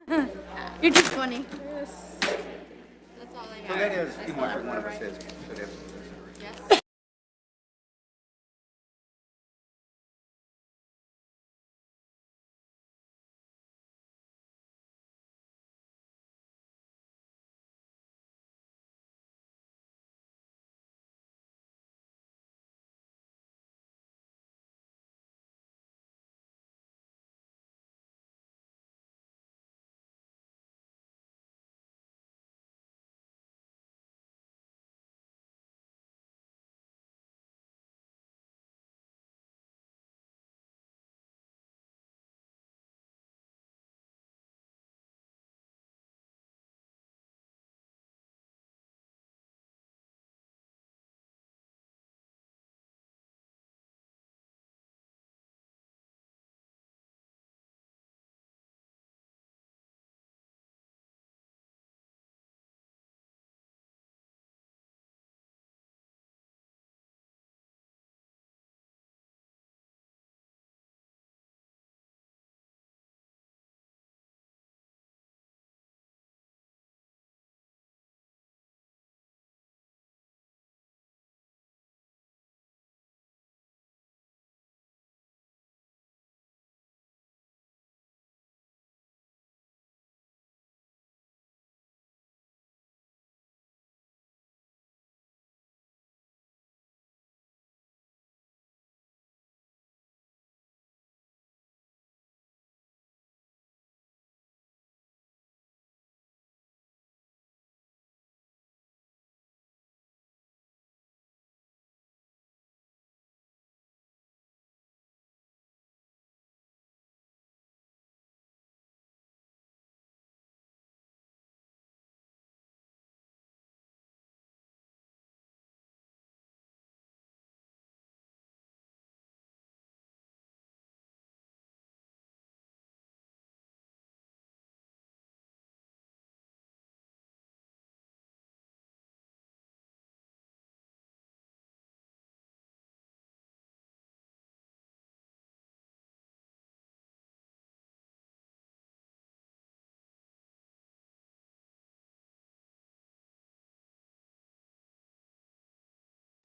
You're just funny. That's all I So got. that is, even if one of us says, should have. Yes.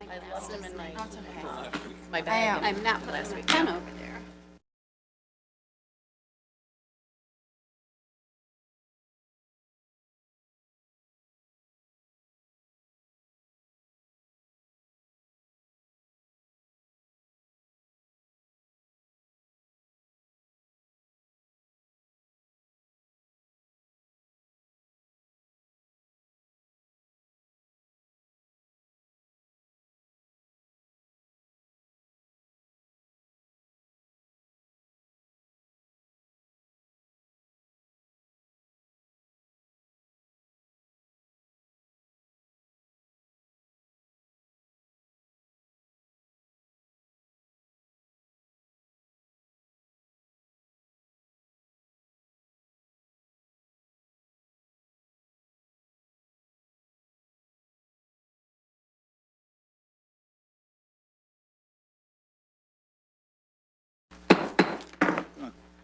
I left them in my, That's okay. my bag. I'm not for last week. I'm over there.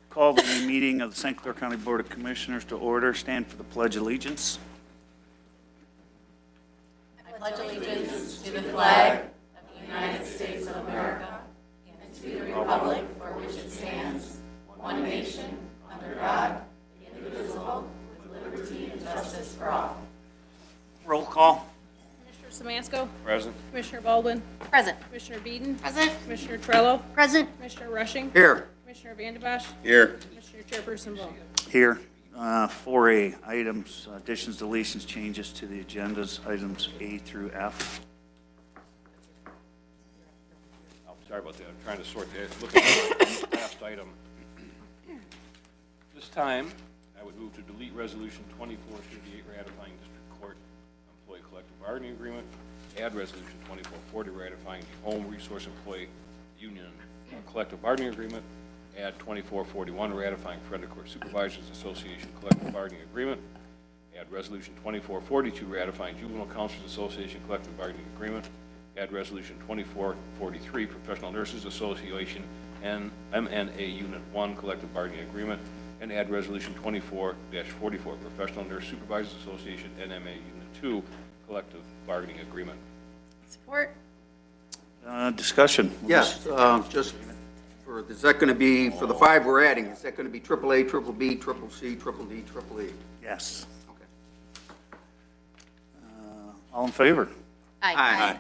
Call the meeting of the St. Clair County Board of Commissioners to order. Stand for the Pledge of Allegiance. I pledge allegiance to the flag of the United States of America and to the republic for which it stands, one nation, under God, indivisible, with liberty and justice for all. Roll call. Commissioner Samansko. Present. Commissioner Baldwin. Present. Commissioner Beeden. Present. Commissioner Trello. Present. Commissioner Rushing. Here. Commissioner Vandebosch. Here. Commissioner Chairperson Ball. Here. 4A, items, additions, deletions, changes to the agendas, items A through F. Oh, sorry about that. I'm trying to sort that. Looking at the last item. This time, I would move to delete Resolution 2438 ratifying District Court Employee Collective Bargaining Agreement, add Resolution 2440 ratifying the Home Resource Employee Union Collective Bargaining Agreement, add 2441 ratifying Friendly Court Supervisors Association Collective Bargaining Agreement, add Resolution 2442 ratifying Juvenile Counselors Association Collective Bargaining Agreement, add Resolution 2443 Professional Nurses Association and MNA Unit 1 Collective Bargaining Agreement, and add Resolution 24-44, Professional Nurse Supervisors Association, NMA Unit 2, Collective Bargaining Agreement. Support. Discussion. Yes, just for, is that going to be, for the 5 we're adding, is that going to be triple A, triple B, triple C, triple D, triple E? Yes. Okay. All in favor? Aye.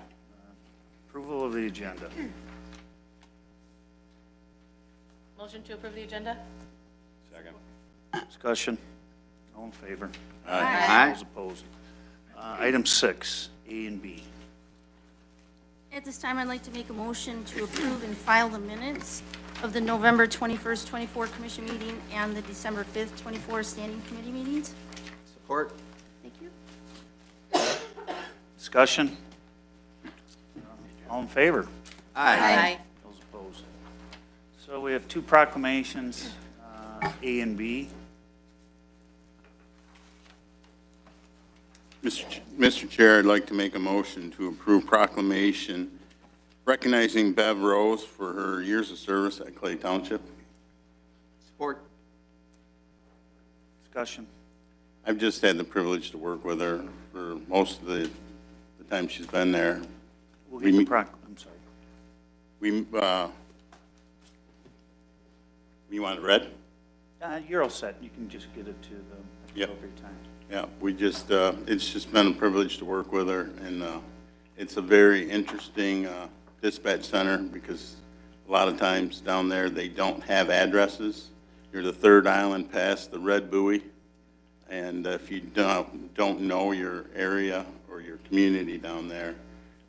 Approval of the agenda. Motion to approve the agenda? Second. Discussion. All in favor? Aye. Those opposed? Item 6, A and B. At this time, I'd like to make a motion to approve and file the minutes of the November 21st, 24 commission meeting and the December 5th, 24 standing committee meetings. Support? Thank you. Discussion. All in favor? Aye. Those opposed? So we have 2 proclamations, A and B. Mr. Chair, I'd like to make a motion to approve proclamation recognizing Bev Rose for her years of service at Clay Township. Support? Discussion. I've just had the privilege to work with her for most of the time she's been there. We'll get the I'm sorry. You want it read? You're all set. You can just get it to the Yep. appropriate time. Yeah, it's just been a privilege to work with her, and it's a very interesting dispatch center because a lot of times down there, they don't have addresses. You're the third island past the red buoy, and if you don't know your area or your community down there,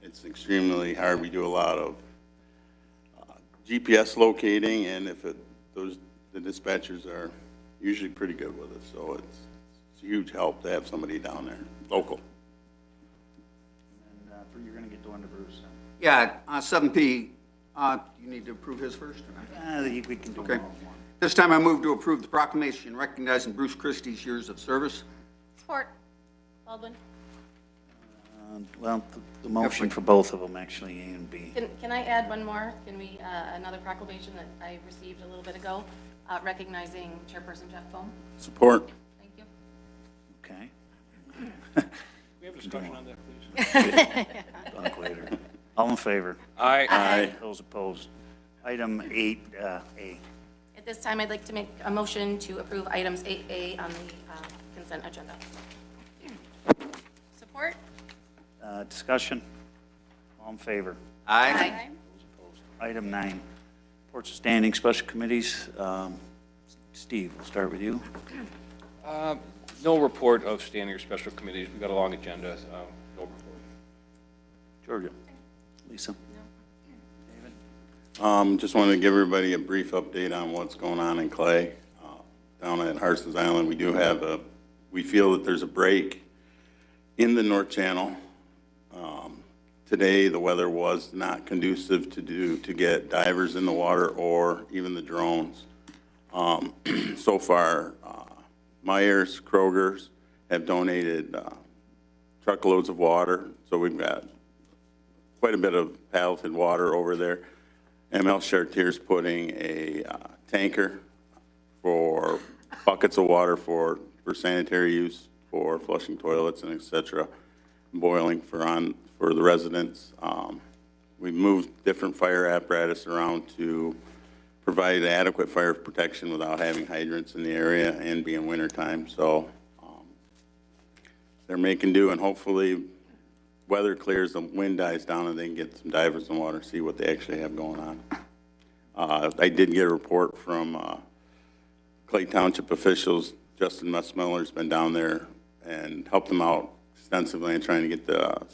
it's extremely hard. We do a lot of GPS locating, and the dispatchers are usually pretty good with it, so it's a huge help to have somebody down there, local. And you're going to get Dwayne Bruce. Yeah, 7P, you need to approve his first or not? We can do Okay. them all in one. This time I move to approve the proclamation recognizing Bruce Christie's years of service. Support. Baldwin. Well, the motion for both of them, actually, A and B. Can I add one more? Can we, another proclamation that I received a little bit ago, recognizing Chairperson Jeff Foam? Support. Thank you. Okay. We have discussion on that, please? Talk later. All in favor? Aye. Those opposed? Item 8A. At this time, I'd like to make a motion to approve items 8A on the consent agenda. Support? Discussion? All in favor? Aye. Those opposed? Item 9, reports of standing special committees. Steve, we'll start with you. No report of standing or special committees. We've got a long agenda. No report. Georgia. Lisa. Just wanted to give everybody a brief update on what's going on in Clay. Down at Harson's Island, we feel that there's a break in the North Channel. Today, the weather was not conducive to get divers in the water or even the drones. So far, Myers, Kroger's have donated truckloads of water, so we've got quite a bit of palleted water over there. ML Chartier's putting a tanker for buckets of water for sanitary use, for flushing toilets and et cetera, boiling for the residents. We've moved different fire apparatus around to provide adequate fire protection without having hydrants in the area and being wintertime. So they're making do, and hopefully weather clears, the wind dies down, and they can get some divers in the water and see what they actually have going on. I did get a report from Clay Township officials. Justin Mussmiller's been down there and helped them out extensively in trying to get the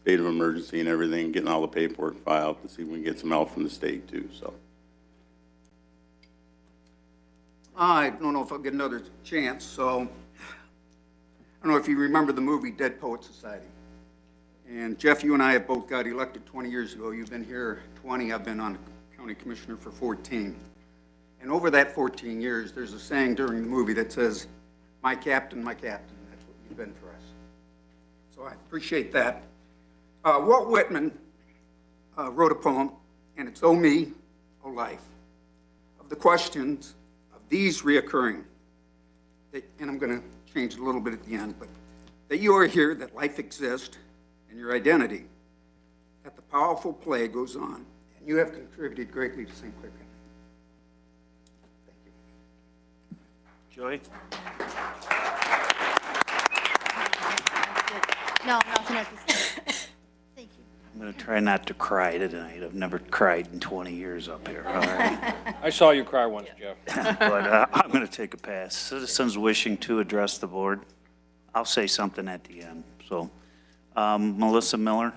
state of emergency and everything, getting all the paperwork filed to see if we can get some help from the state too. So I don't know if I'll get another chance, so I don't know if you remember the movie Dead Poet Society. And Jeff, you and I have both got elected 20 years ago. You've been here 20, I've been on county commissioner for 14. And over that 14 years, there's a saying during the movie that says, my captain, that's what you've been for us. So I appreciate that. Walt Whitman wrote a poem, and it's Oh Me, Oh Life, of the questions of these reoccurring, and I'm going to change it a little bit at the end, but that you are here, that life exists, and your identity, that the powerful play goes on, and you have contributed greatly to St. Clair County. Thank you. Joy? No, nothing at this time. Thank you. I'm going to try not to cry tonight. I've never cried in 20 years up here, all right? I saw you cry once, Jeff. But I'm going to take a pass. Citizens wishing to address the board. I'll say something at the end. So, Melissa Miller?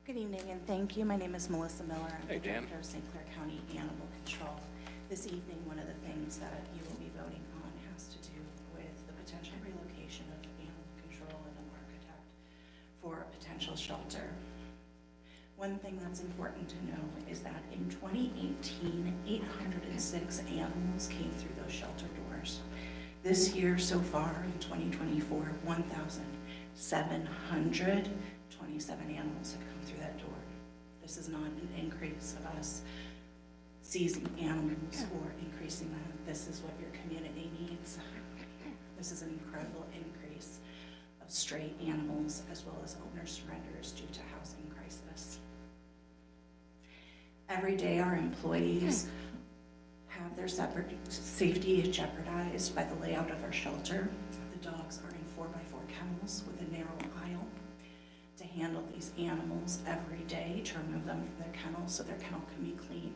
Good evening and thank you. My name is Melissa Miller. I'm Hey, the Dan. Director of St. Clair County Animal Control. This evening, one of the things that you will be voting on has to do with the potential relocation of animal control and an architect for a potential shelter. One thing that's important to know is that in 2018, 806 animals came through those shelter doors. This year so far in 2024, 1,727 animals have come through that door. This is not an increase of us seizing animals or increasing that. This is what your community needs. This is an incredible increase of stray animals as well as owner surrenders due to housing crisis. Every day our employees have their safety jeopardized by the layout of our shelter. The dogs are in 4x4 kennels with a narrow aisle to handle these animals every day, to remove them from their kennels so their kennel can be clean.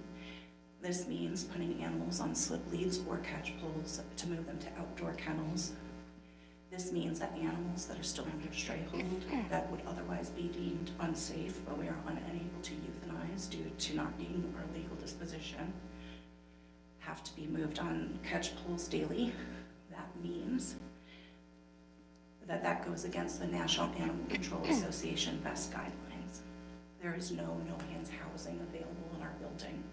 This means putting animals on slip leads or catch poles to move them to outdoor kennels. This means that animals that are still under stray hold that would otherwise be deemed unsafe, but we are unable to euthanize due to not being our legal disposition, have to be moved on catch poles daily. That means that goes against the National Animal Control Association best guidelines. There is no no-hands housing available in our building.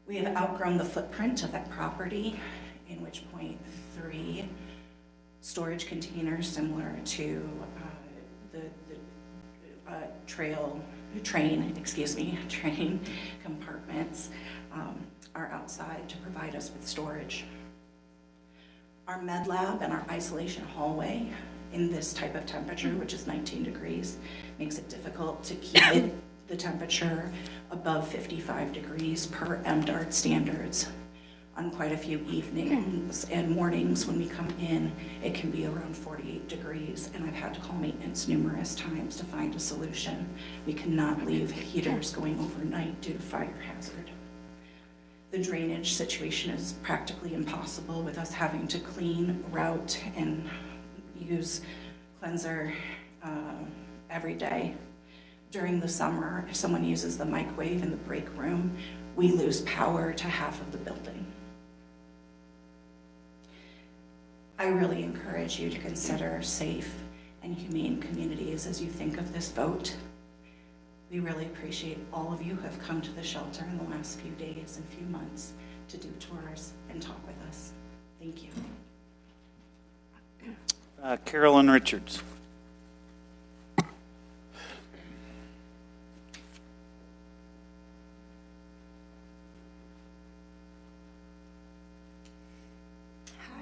We have outgrown the footprint of that property, in which point 3 storage containers similar to train compartments are outside to provide us with storage. Our med lab and our isolation hallway in this type of temperature, which is 19 degrees, makes it difficult to keep the temperature above 55 degrees per MDARD standards. On quite a few evenings and mornings when we come in, it can be around 48 degrees, and I've had to call maintenance numerous times to find a solution. We cannot leave heaters going overnight due to fire hazard. The drainage situation is practically impossible with us having to clean, route, and use cleanser every day. During the summer, if someone uses the microwave in the break room, we lose power to half of the building. I really encourage you to consider safe and humane communities as you think of this vote. We really appreciate all of you who have come to the shelter in the last few days and few months to do tours and talk with us. Thank you. Carolyn Richards.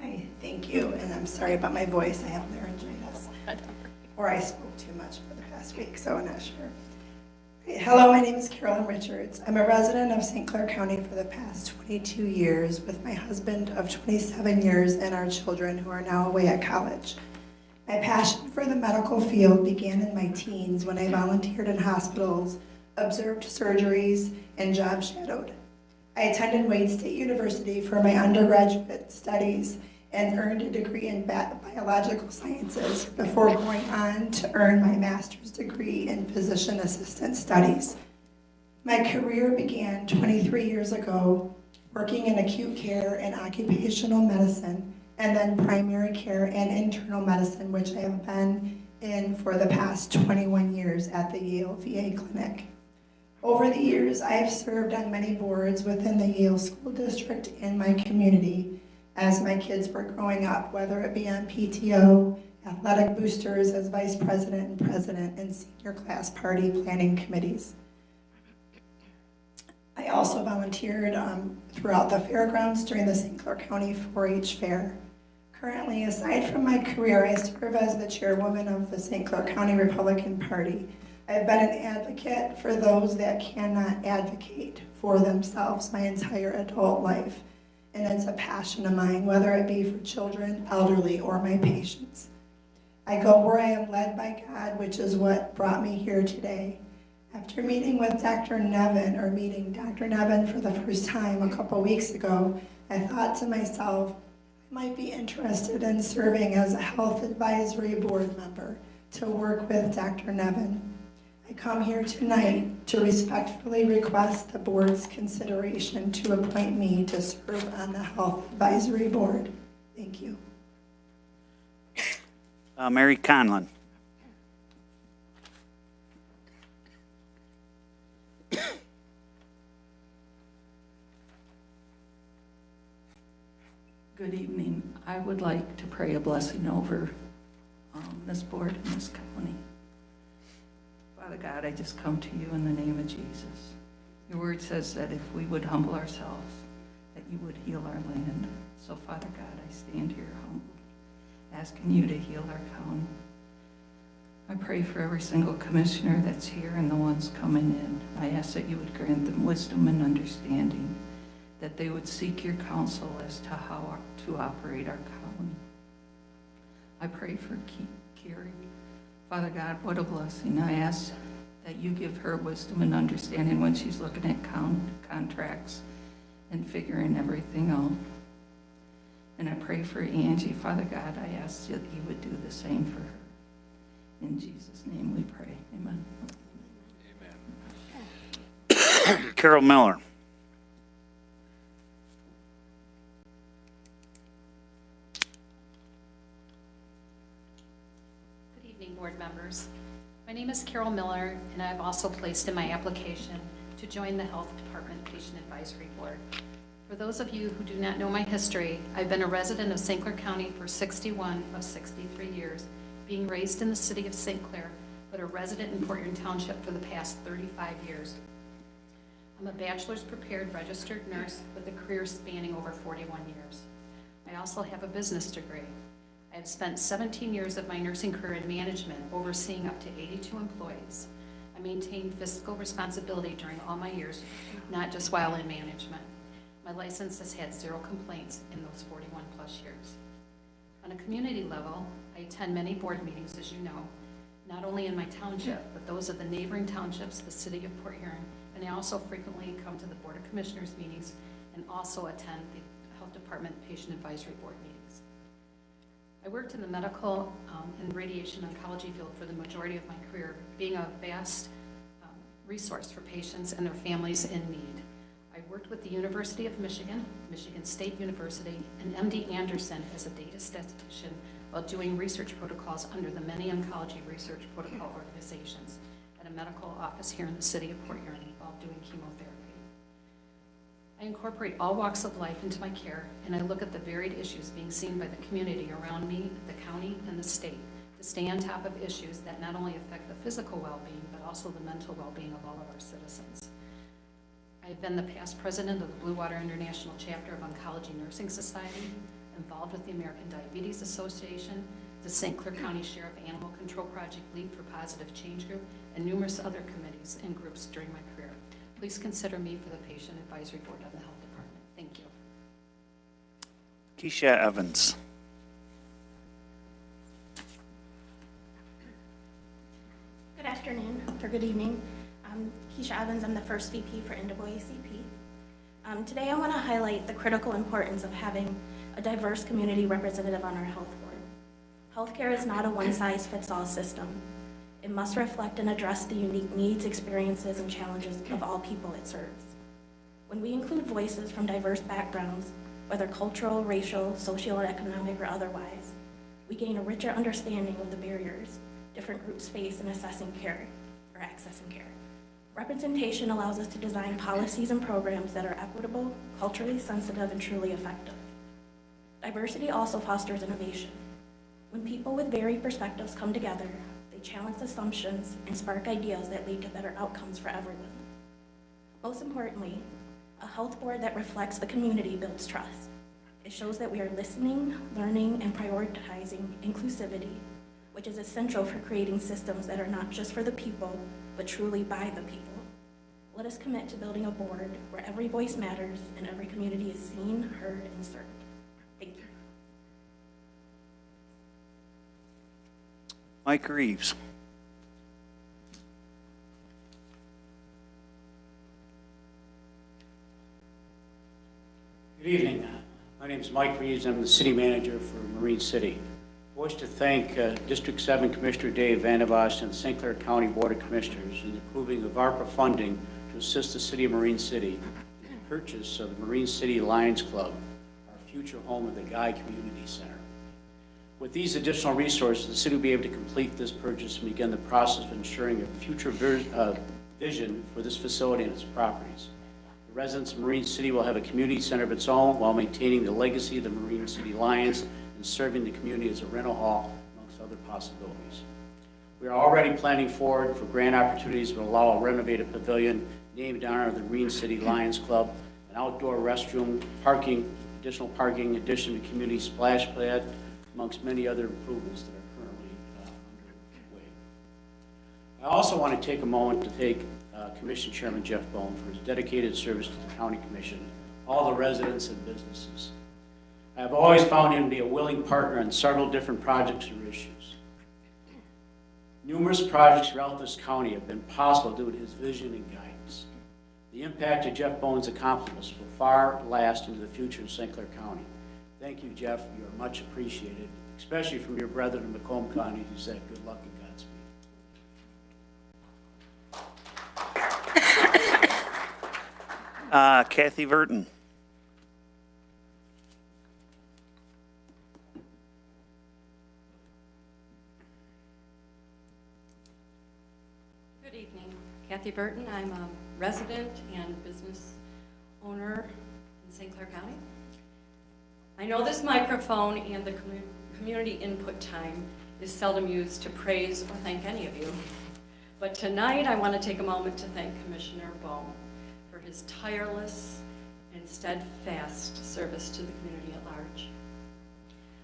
Hi, thank you, and I'm sorry about my voice. I have laryngitis, or I spoke too much for the past week, so I'm not sure. Hello, my name is Carolyn Richards. I'm a resident of St. Clair County for the past 22 years with my husband of 27 years and our children who are now away at college. My passion for the medical field began in my teens when I volunteered in hospitals, observed surgeries, and job shadowed. I attended Wayne State University for my undergraduate studies and earned a degree in biological sciences before going on to earn my master's degree in physician assistant studies. My career began 23 years ago working in acute care and occupational medicine, and then primary care and internal medicine, which I have been in for the past 21 years at the Yale VA clinic. Over the years, I have served on many boards within the Yale School District and my community as my kids were growing up, whether it be on PTO, athletic boosters as vice president and president, and senior class party planning committees. I also volunteered throughout the fairgrounds during the St. Clair County 4-H Fair. Currently, aside from my career, I serve as the chairwoman of the St. Clair County Republican Party. I've been an advocate for those that cannot advocate for themselves my entire adult life. And it's a passion of mine, whether it be for children, elderly, or my patients. I go where I am led by God, which is what brought me here today. After meeting Dr. Nevin for the first time a couple weeks ago, I thought to myself, I might be interested in serving as a health advisory board member to work with Dr. Nevin. I come here tonight to respectfully request the board's consideration to appoint me to serve on the health advisory board. Thank you. Mary Conlon. Good evening. I would like to pray a blessing over this board and this county. Father God, I just come to you in the name of Jesus. Your word says that if we would humble ourselves, that you would heal our land. So Father God, I stand here humble, asking you to heal our county. I pray for every single commissioner that's here and the ones coming in. I ask that you would grant them wisdom and understanding, that they would seek your counsel as to how to operate our county. I pray for Carrie. Father God, what a blessing. I ask that you give her wisdom and understanding when she's looking at contracts and figuring everything out. And I pray for Angie. Father God, I ask that you would do the same for her. In Jesus' name we pray. Amen. Amen. Carol Miller. Board members. My name is Carol Miller, and I've also placed in my application to join the Health Department Patient Advisory Board. For those of you who do not know my history, I've been a resident of St. Clair County for 61 of 63 years, being raised in the city of St. Clair, but a resident in Port Huron Township for the past 35 years. I'm a bachelor's prepared registered nurse with a career spanning over 41 years. I also have a business degree. I have spent 17 years of my nursing career in management, overseeing up to 82 employees. I maintained fiscal responsibility during all my years, not just while in management. My license has had 0 complaints in those 41 plus years. On a community level, I attend many board meetings, as you know, not only in my township, but those of the neighboring townships, the city of Port Huron, and I also frequently come to the Board of Commissioners meetings and also attend the Health Department Patient Advisory Board meetings. I worked in the medical and radiation oncology field for the majority of my career, being a vast resource for patients and their families in need. I worked with the University of Michigan, Michigan State University, and MD Anderson as a data statistician while doing research protocols under the many oncology research protocol organizations at a medical office here in the city of Port Huron while doing chemotherapy. I incorporate all walks of life into my care, and I look at the varied issues being seen by the community around me, the county, and the state to stay on top of issues that not only affect the physical well-being, but also the mental well-being of all of our citizens. I have been the past president of the Blue Water International Chapter of Oncology Nursing Society, involved with the American Diabetes Association, the St. Clair County Sheriff Animal Control Project League for Positive Change Group, and numerous other committees and groups during my career. Please consider me for the Patient Advisory Board of the Health Department. Thank you. Keisha Evans. Good afternoon, or good evening. I'm Keisha Evans. I'm the first VP for NAACP. Today I want to highlight the critical importance of having a diverse community representative on our health board. Healthcare is not a one-size-fits-all system. It must reflect and address the unique needs, experiences, and challenges of all people it serves. When we include voices from diverse backgrounds, whether cultural, racial, socioeconomic, or otherwise, we gain a richer understanding of the barriers different groups face in assessing care or accessing care. Representation allows us to design policies and programs that are equitable, culturally sensitive, and truly effective. Diversity also fosters innovation. When people with varied perspectives come together, they challenge assumptions and spark ideas that lead to better outcomes for everyone. Most importantly, a health board that reflects the community builds trust. It shows that we are listening, learning, and prioritizing inclusivity, which is essential for creating systems that are not just for the people, but truly by the people. Let us commit to building a board where every voice matters and every community is seen, heard, and served. Thank you. Mike Reeves. Good evening. My name is Mike Reeves. I'm the city manager for Marine City. I wish to thank District 7 Commissioner Dave Vandenbosch and the St. Clair County Board of Commissioners in approving of ARPA funding to assist the city of Marine City in the purchase of the Marine City Lions Club, our future home of the Guy Community Center. With these additional resources, the city will be able to complete this purchase and begin the process of ensuring a future vision for this facility and its properties. The residents of Marine City will have a community center of its own while maintaining the legacy of the Marine City Lions and serving the community as a rental hall, amongst other possibilities. We are already planning forward for grant opportunities that will allow a renovated pavilion named in honor of the Marine City Lions Club, an outdoor restroom, parking, additional parking, addition to community splash pad, amongst many other improvements that are currently underway. I also want to take a moment to thank Commission Chairman Jeff Bone for his dedicated service to the County Commission, all the residents and businesses. I have always found him to be a willing partner on several different projects or issues. Numerous projects throughout this county have been possible due to his vision and guidance. The impact of Jeff Bone's accomplishments will far last into the future in St. Clair County. Thank you, Jeff. You are much appreciated, especially from your brethren in Macomb County who said good luck and Godspeed. Kathy Burton. Good evening. Kathy Burton. I'm a resident and business owner in St. Clair County. I know this microphone and the community input time is seldom used to praise or thank any of you. But tonight I want to take a moment to thank Commissioner Bone for his tireless and steadfast service to the community at large.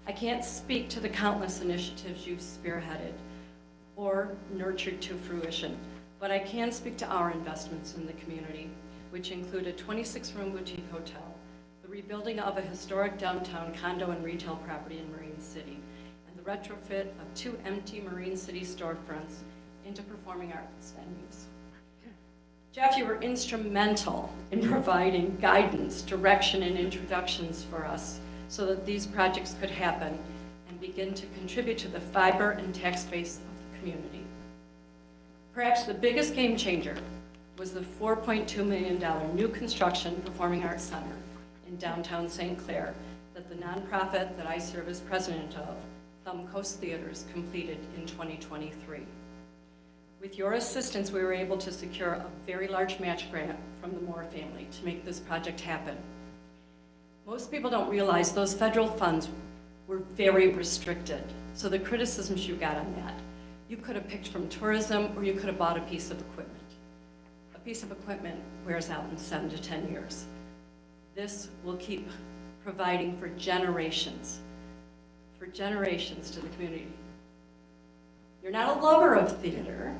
I can't speak to the countless initiatives you've spearheaded or nurtured to fruition, but I can speak to our investments in the community, which include a 26-room boutique hotel, the rebuilding of a historic downtown condo and retail property in Marine City, and the retrofit of 2 empty Marine City storefronts into performing arts venues. Jeff, you were instrumental in providing guidance, direction, and introductions for us so that these projects could happen and begin to contribute to the fiber and tax base of the community. Perhaps the biggest game changer was the $4.2 million new construction Performing Arts Center in downtown St. Clair that the nonprofit that I serve as president of, Thumb Coast Theaters, completed in 2023. With your assistance, we were able to secure a very large match grant from the Moore family to make this project happen. Most people don't realize those federal funds were very restricted, so the criticisms you got on that, you could have picked from tourism or you could have bought a piece of equipment. A piece of equipment wears out in 7 to 10 years. This will keep providing for generations to the community. You're not a lover of theater,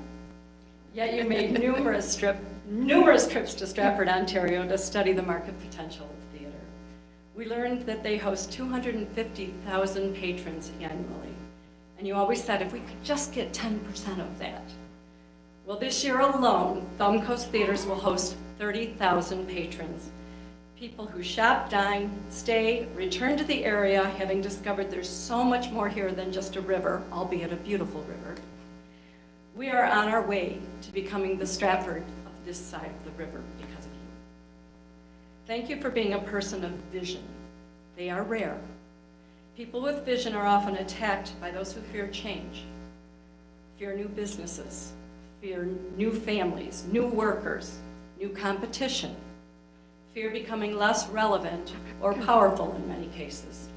yet you made numerous trips to Stratford, Ontario to study the market potential of theater. We learned that they host 250,000 patrons annually, and you always said if we could just get 10% of that. Well, this year alone, Thumb Coast Theaters will host 30,000 patrons. People who shop, dine, stay, return to the area, having discovered there's so much more here than just a river, albeit a beautiful river. We are on our way to becoming the Stratford of this side of the river because of you. Thank you for being a person of vision. They are rare. People with vision are often attacked by those who fear change, fear new businesses, fear new families, new workers, new competition, fear becoming less relevant or powerful in many cases.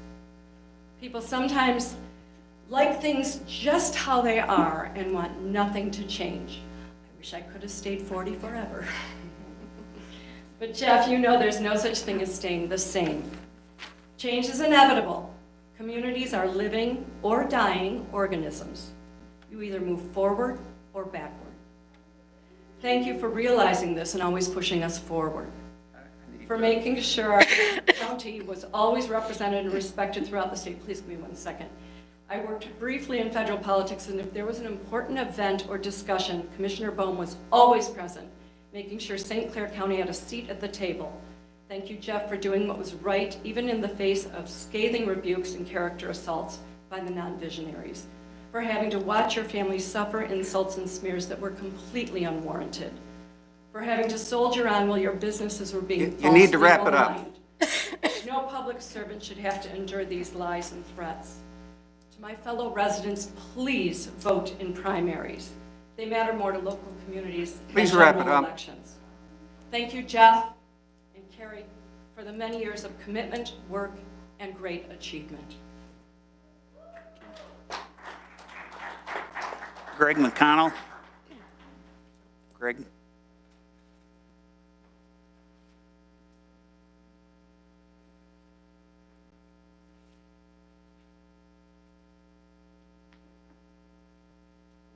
People sometimes like things just how they are and want nothing to change. I wish I could have stayed 40 forever. But Jeff, you know there's no such thing as staying the same. Change is inevitable. Communities are living or dying organisms. You either move forward or backward. Thank you for realizing this and always pushing us forward. For making sure our county was always represented and respected throughout the state. Please give me 1 second. I worked briefly in federal politics, and if there was an important event or discussion, Commissioner Bohm was always present, making sure St. Clair County had a seat at the table. Thank you, Jeff, for doing what was right, even in the face of scathing rebukes and character assaults by the non-visionaries. For having to watch your family suffer insults and smears that were completely unwarranted. For having to soldier on while your businesses were being You need to wrap it up. maligned. No public servant should have to endure these lies and threats. To my fellow residents, please vote in primaries. They matter more to local communities Please than wrap it general up. elections. Thank you, Jeff and Carrie, for the many years of commitment, work, and great achievement. Greg McConnell. Greg?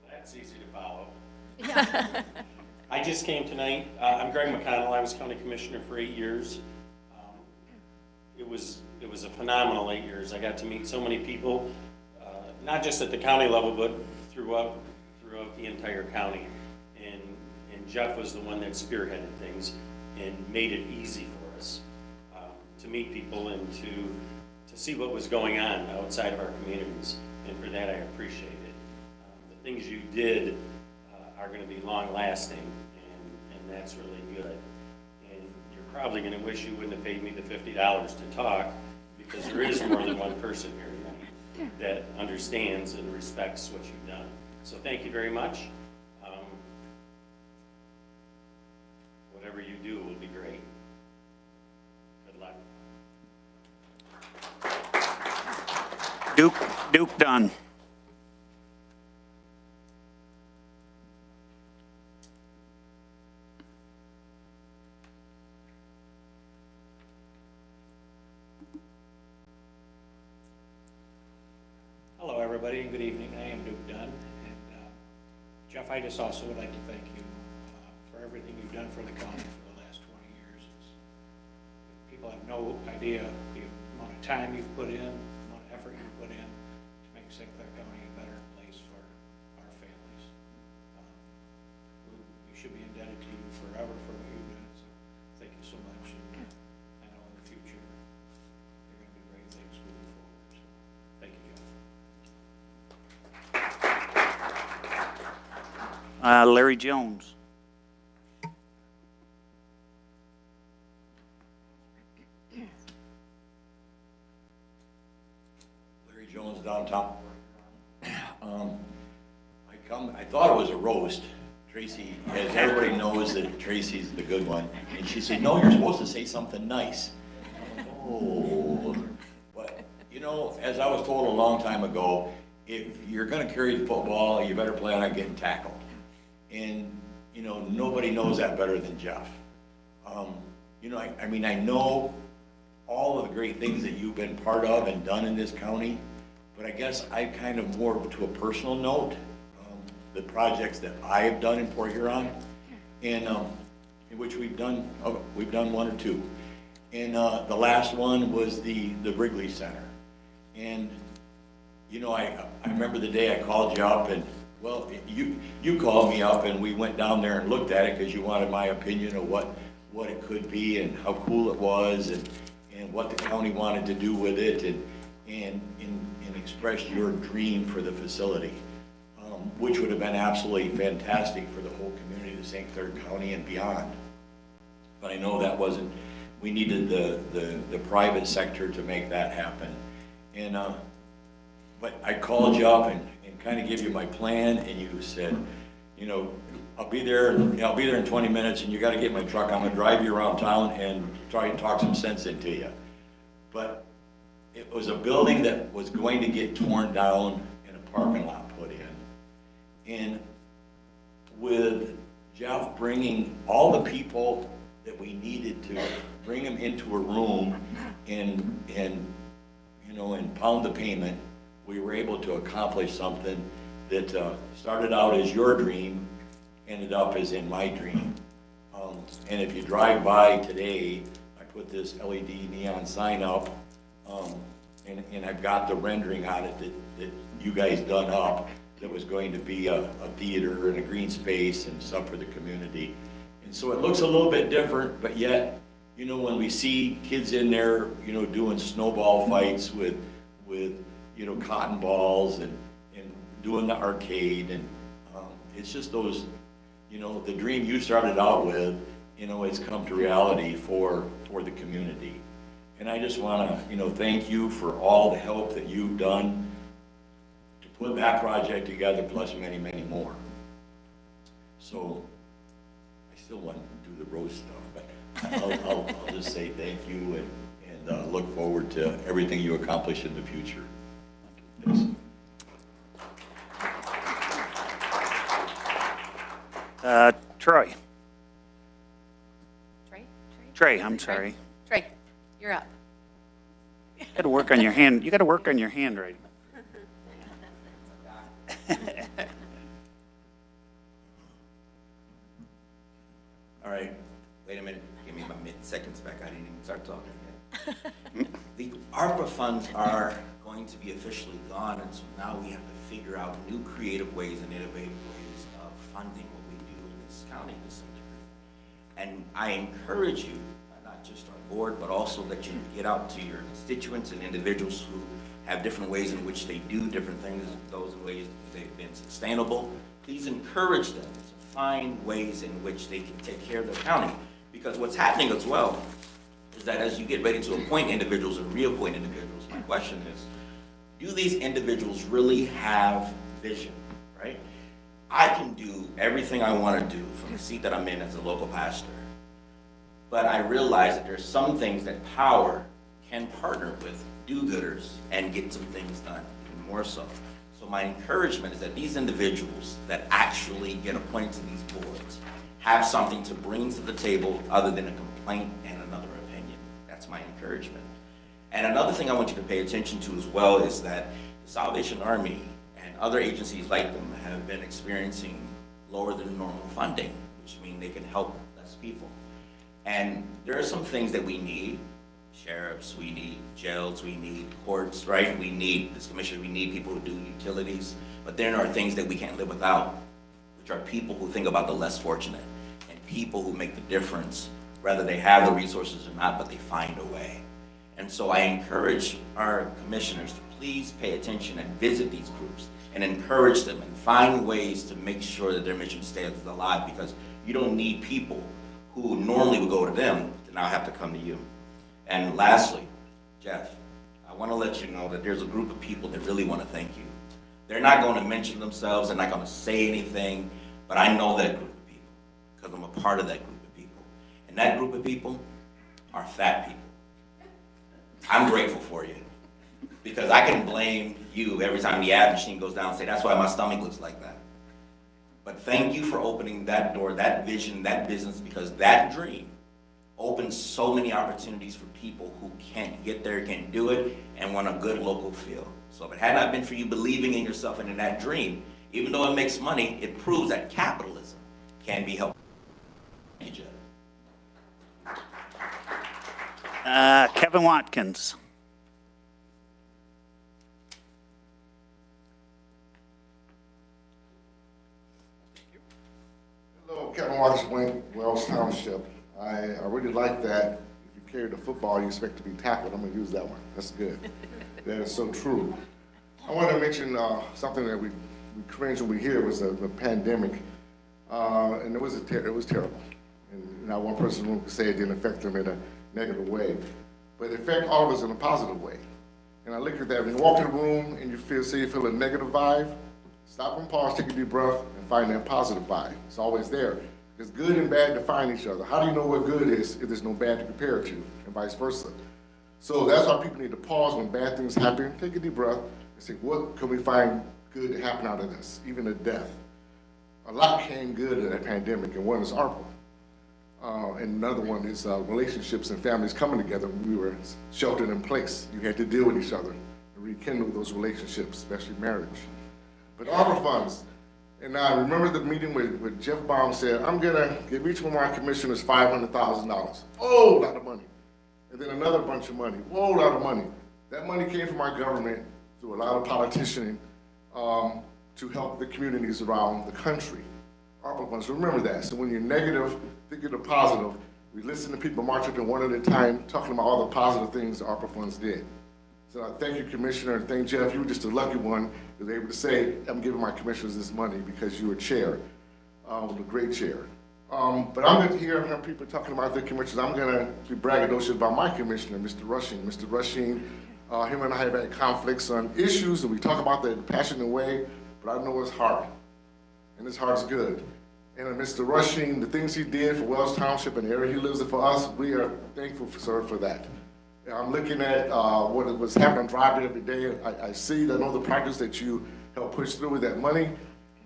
That's easy to follow. I just came tonight. I'm Greg McConnell. I was county commissioner for 8 years. It was a phenomenal 8 years. I got to meet so many people, not just at the county level, but throughout the entire county. And Jeff was the one that spearheaded things and made it easy for us to meet people and to see what was going on outside of our communities. And for that, I appreciate it. The things you did are going to be long-lasting, and that's really good. And you're probably going to wish you wouldn't have paid me the $50 to talk, because there is more than one person here tonight that understands and respects what you've done. So thank you very much. Whatever you do will be great. Good luck. Duke Dunn. Hello, everybody, and good evening. I am Duke Dunn, and Jeff, I just also would like to thank you for everything you've done for the county for the last 20 years. People have no idea the amount of time you've put in, the amount of effort you've put in to make St. Clair County a better place for our families. We should be indebted to you forever for what you've done, so thank you so much. And I know in the future you're going to do great things moving forward. So thank you, Jeff. Larry Jones. Larry Jones, downtown. I thought it was a roast. Tracy, as everybody knows that Tracy's the good one. And she said, no, you're supposed to say something nice. Oh, but you know, as I was told a long time ago, if you're gonna carry the football, you better plan on getting tackled. And, you know, nobody knows that better than Jeff. You know, I mean, I know all of the great things that you've been part of and done in this county, but I guess I kind of more to a personal note, the projects that I have done in Port Huron, and in which we've done one or two. And the last one was the Wrigley Center. And, you know, I remember the day I called you up, and well, you called me up and we went down there and looked at it because you wanted my opinion of what it could be and how cool it was and what the county wanted to do with it and expressed your dream for the facility, which would have been absolutely fantastic for the whole community of St. Clair County and beyond. But I know that wasn't, we needed the private sector to make that happen. And but I called you up and kind of give you my plan, and you said, you know, I'll be there in 20 minutes and you gotta get in my truck. I'm gonna drive you around town and try and talk some sense into you. But it was a building that was going to get torn down and a parking lot put in. And with Jeff bringing all the people that we needed to bring them into a room and you know, and pound the pavement, we were able to accomplish something that started out as your dream, ended up as in my dream. And if you drive by today, I put this LED neon sign up, and I've got the rendering on it that you guys done up, that was going to be a theater and a green space and stuff for the community. And so it looks a little bit different, but yet, you know, when we see kids in there, you know, doing snowball fights with you know, cotton balls and doing the arcade, and it's just those, you know, the dream you started out with, you know, it's come to reality for the community. And I just want to, you know, thank you for all the help that you've done to put that project together, plus many, many more. So I still want to do the roast stuff, but I'll just say thank you and look forward to everything you accomplish in the future. Thanks. Troy. Trey? I'm sorry. Trey, you're up. You gotta work on your hand, you gotta work on your handwriting. All right, wait a minute, give me my seconds back, I didn't even start talking yet. The ARPA funds are going to be officially gone, and so now we have to figure out new creative ways and innovative ways of funding what we do in this county to some degree. And I encourage you, not just our board, but also that you get out to your constituents and individuals who have different ways in which they do different things, those ways that they've been sustainable. Please encourage them to find ways in which they can take care of their county. Because what's happening as well is that as you get ready to appoint individuals and reappoint individuals, my question is, do these individuals really have vision, right? I can do everything I want to do from the seat that I'm in as a local pastor, but I realize that there's some things that power can partner with do-gooders and get some things done, even more so. So my encouragement is that these individuals that actually get appointed to these boards have something to bring to the table other than a complaint and another opinion. That's my encouragement. And another thing I want you to pay attention to as well is that the Salvation Army and other agencies like them have been experiencing lower than normal funding, which means they can help less people. And there are some things that we need. Sheriffs, we need jails, we need courts, right? We need this commission, we need people who do utilities. But there are things that we can't live without, which are people who think about the less fortunate and people who make the difference, whether they have the resources or not, but they find a way. And so I encourage our commissioners to please pay attention and visit these groups and encourage them and find ways to make sure that their mission stays alive, because you don't need people who normally would go to them to now have to come to you. And lastly, Jeff, I want to let you know that there's a group of people that really want to thank you. They're not going to mention themselves, they're not going to say anything, but I know that group of people because I'm a part of that group of people. And that group of people are fat people. I'm grateful for you because I can blame you every time the ad machine goes down and say, that's why my stomach looks like that. But thank you for opening that door, that vision, that business, because that dream opens so many opportunities for people who can't get there, can't do it, and want a good local feel. So if it had not been for you believing in yourself and in that dream, even though it makes money, it proves that capitalism can be helped. Kevin Watkins. Hello, Kevin Watkins, Wells Township. I really like that. If you carry the football, you expect to be tackled. I'm going to use that one. That's good. That is so true. I want to mention something that we cringe when we hear. It was the pandemic, and it was terrible. And not one person could say it didn't affect them in a negative way, but it affected all of us in a positive way. And I look at that. When you walk in the room and you feel a negative vibe, stop and pause, take a deep breath, and find that positive vibe. It's always there. Because good and bad define each other. How do you know what good is if there's no bad to compare it to, and vice versa? So that's why people need to pause when bad things happen, take a deep breath, and say, what can we find good to happen out of this, even a death? A lot came good in that pandemic, and one is ARPA. And another one is relationships and families coming together when we were sheltered in place. You had to deal with each other and rekindle those relationships, especially marriage. But ARPA funds, and I remember the meeting where Jeff Baum said, I'm gonna give each one of my commissioners $500,000. Oh, a lot of money. And then another bunch of money, whoa, a lot of money. That money came from our government through a lot of politicianing to help the communities around the country. ARPA funds, remember that. So when you're negative, think of the positive. We listen to people march up in one at a time, talking about all the positive things the ARPA funds did. So I thank you, Commissioner, and thank Jeff. You were just a lucky one that was able to say, I'm giving my commissioners this money because you were chair, a great chair. But I'm going to hear people talking about their commissioners. I'm going to be braggadocious about my commissioner, Mr. Rushing. Mr. Rushing, him and I have had conflicts on issues, and we talk about that in a passionate way, but I know it's hard, and his heart's good. And Mr. Rushing, the things he did for Wells Township and the area he lives in for us, we are thankful, sir, for that. I'm looking at what was happening driving every day. I know the practice that you helped push through with that money,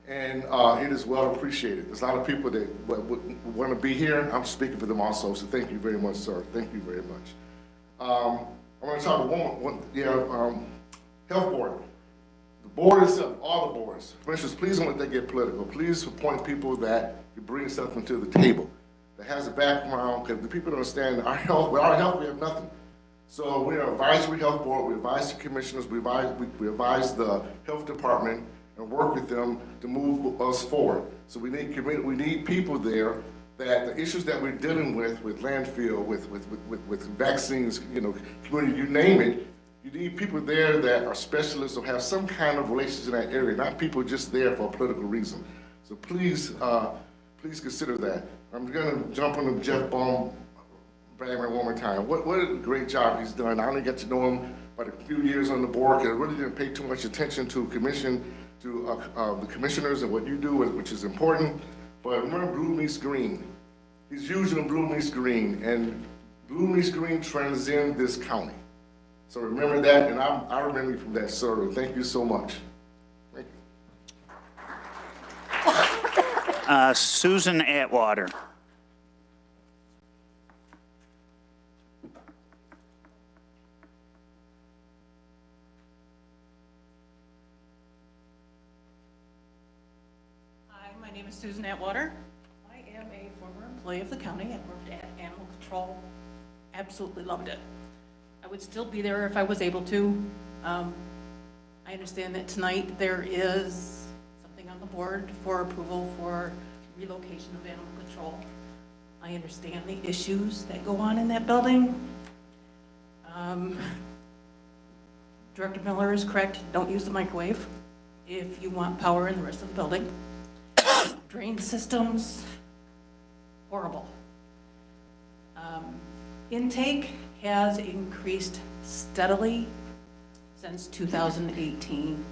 and it is well appreciated. There's a lot of people that want to be here. I'm speaking for them also, so thank you very much, sir. Thank you very much. I want to talk about health board. The board itself, all the boards. Commissioners, please don't let that get political. Please appoint people that can bring something to the table, that has a background, because the people don't understand our health. Without our health, we have nothing. So we're an advisory health board. We advise the commissioners. We advise the health department and work with them to move us forward. So we need people there that the issues that we're dealing with landfill, with vaccines, community, you name it, you need people there that are specialists or have some kind of relations in that area, not people just there for a political reason. So please consider that. I'm gonna jump on Jeff Baum one more time. What a great job he's done. I only got to know him about a few years on the board, because I really didn't pay too much attention to the commissioners and what you do, which is important. But remember blue meets green. He's using blue meets green, and blue meets green transcend this county. So remember that, and I remember you from that, sir. Thank you so much. Thank you. Susan Atwater. My name is Susan Atwater. I am a former employee of the county and worked at Animal Control. Absolutely loved it. I would still be there if I was able to. I understand that tonight there is something on the board for approval for relocation of Animal Control. I understand the issues that go on in that building. Director Miller is correct. Don't use the microwave if you want power in the rest of the building. Drain systems, horrible. Intake has increased steadily since 2018.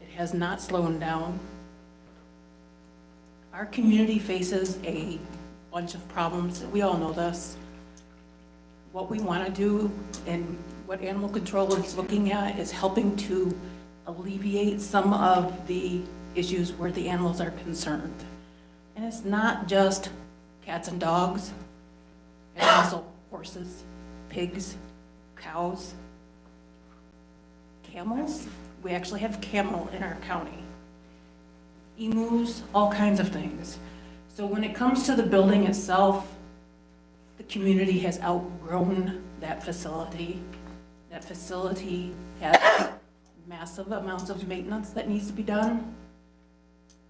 It has not slowed down. Our community faces a bunch of problems. We all know this. What we want to do and what Animal Control is looking at is helping to alleviate some of the issues where the animals are concerned. And it's not just cats and dogs, it's also horses, pigs, cows, camels. We actually have camel in our county. Emus, all kinds of things. So when it comes to the building itself, the community has outgrown that facility. That facility has massive amounts of maintenance that needs to be done.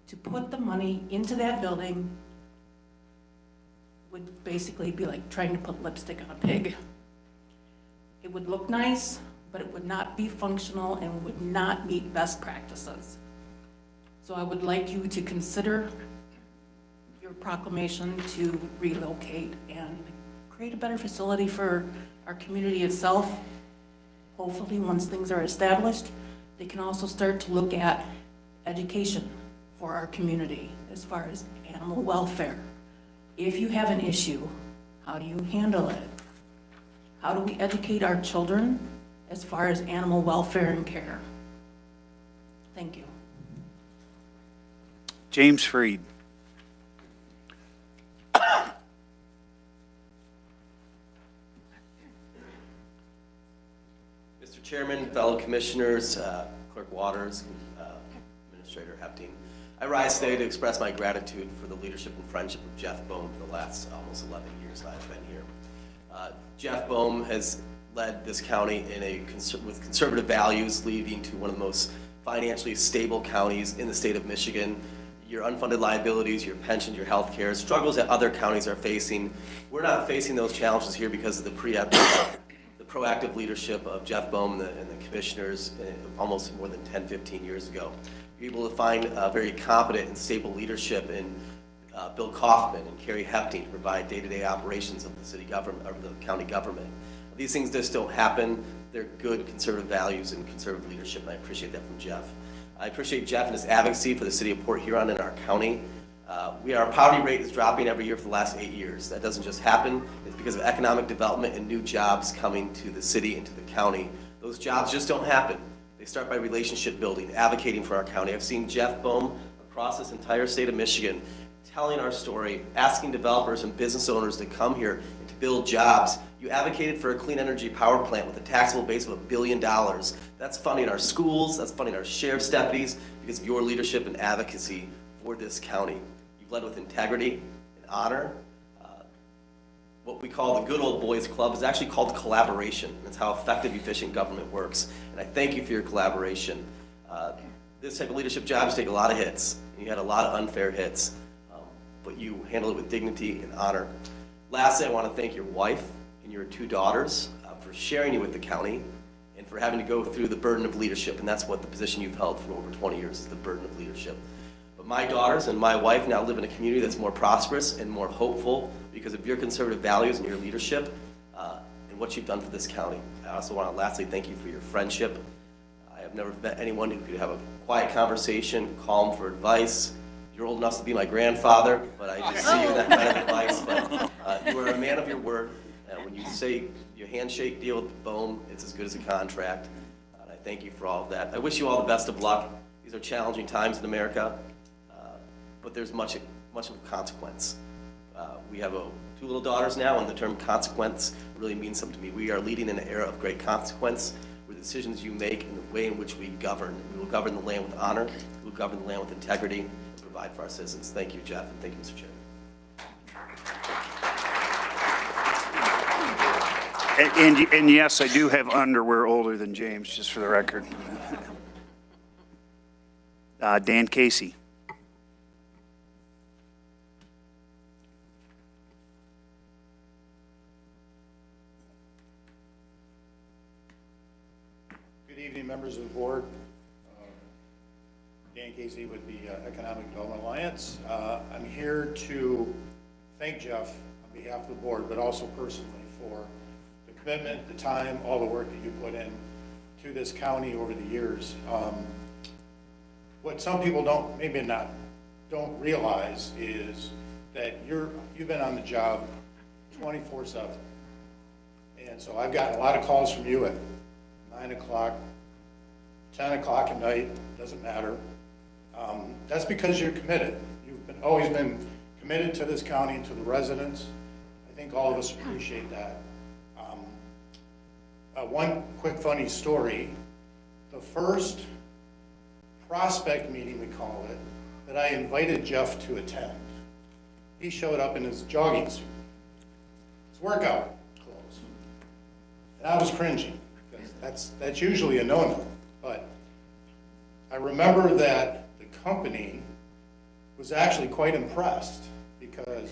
To put the money into that building would basically be like trying to put lipstick on a pig. It would look nice, but it would not be functional and would not meet best practices. So I would like you to consider your proclamation to relocate and create a better facility for our community itself. Hopefully, once things are established, they can also start to look at education for our community as far as animal welfare. If you have an issue, how do you handle it? How do we educate our children as far as animal welfare and care? Thank you. James Freed. Mr. Chairman, fellow commissioners, Clerk Waters, Administrator Hepting, I rise today to express my gratitude for the leadership and friendship of Jeff Bohm for the last almost 11 years I've been here. Jeff Bohm has led this county with conservative values, leading to one of the most financially stable counties in the state of Michigan. Your unfunded liabilities, your pensions, your health care, struggles that other counties are facing. We're not facing those challenges here because of the proactive leadership of Jeff Bohm and the commissioners almost more than 10, 15 years ago. You're able to find very competent and stable leadership in Bill Kaufman and Carrie Hepting to provide day-to-day operations of the city government, or the county government. These things just don't happen. They're good conservative values and conservative leadership, and I appreciate that from Jeff. I appreciate Jeff and his advocacy for the city of Port Huron and our county. Our poverty rate is dropping every year for the last 8 years. That doesn't just happen. It's because of economic development and new jobs coming to the city and to the county. Those jobs just don't happen. They start by relationship building, advocating for our county. I've seen Jeff Bohm across this entire state of Michigan telling our story, asking developers and business owners to come here and to build jobs. You advocated for a clean energy power plant with a taxable base of $1 billion. That's funding our schools, that's funding our sheriff's deputies because of your leadership and advocacy for this county. You've led with integrity and honor. What we call the good old boys club is actually called collaboration. That's how effective, efficient government works. And I thank you for your collaboration. This type of leadership jobs take a lot of hits. And you had a lot of unfair hits, but you handle it with dignity and honor. Lastly, I want to thank your wife and your 2 daughters for sharing you with the county and for having to go through the burden of leadership. And that's what the position you've held for over 20 years is the burden of leadership. But my daughters and my wife now live in a community that's more prosperous and more hopeful because of your conservative values and your leadership and what you've done for this county. I also want to lastly thank you for your friendship. I have never met anyone who could have a quiet conversation, call him for advice. You're old enough to be my grandfather, but I just see you in that kind of advice. But you are a man of your word. When you say your handshake deal with Bohm, it's as good as a contract. And I thank you for all of that. I wish you all the best of luck. These are challenging times in America, but there's much of consequence. We have 2 little daughters now, and the term consequence really means something to me. We are leading in an era of great consequence, where the decisions you make and the way in which we govern. We will govern the land with honor. We will govern the land with integrity and provide for our citizens. Thank you, Jeff, and thank you, Mr. Chairman. And yes, I do have underwear older than James, just for the record. Dan Casey. Good evening, members of the board. Dan Casey with the Economic Development Alliance. I'm here to thank Jeff on behalf of the board, but also personally for the commitment, the time, all the work that you put in to this county over the years. What some people don't realize is that you've been on the job 24/7. And so I've gotten a lot of calls from you at 9 o'clock, 10 o'clock at night, doesn't matter. That's because you're committed. You've always been committed to this county and to the residents. I think all of us appreciate that. One quick funny story. The first prospect meeting, we call it, that I invited Jeff to attend, he showed up in his jogging suit, his workout clothes. And I was cringing, because that's usually a no-no. But I remember that the company was actually quite impressed because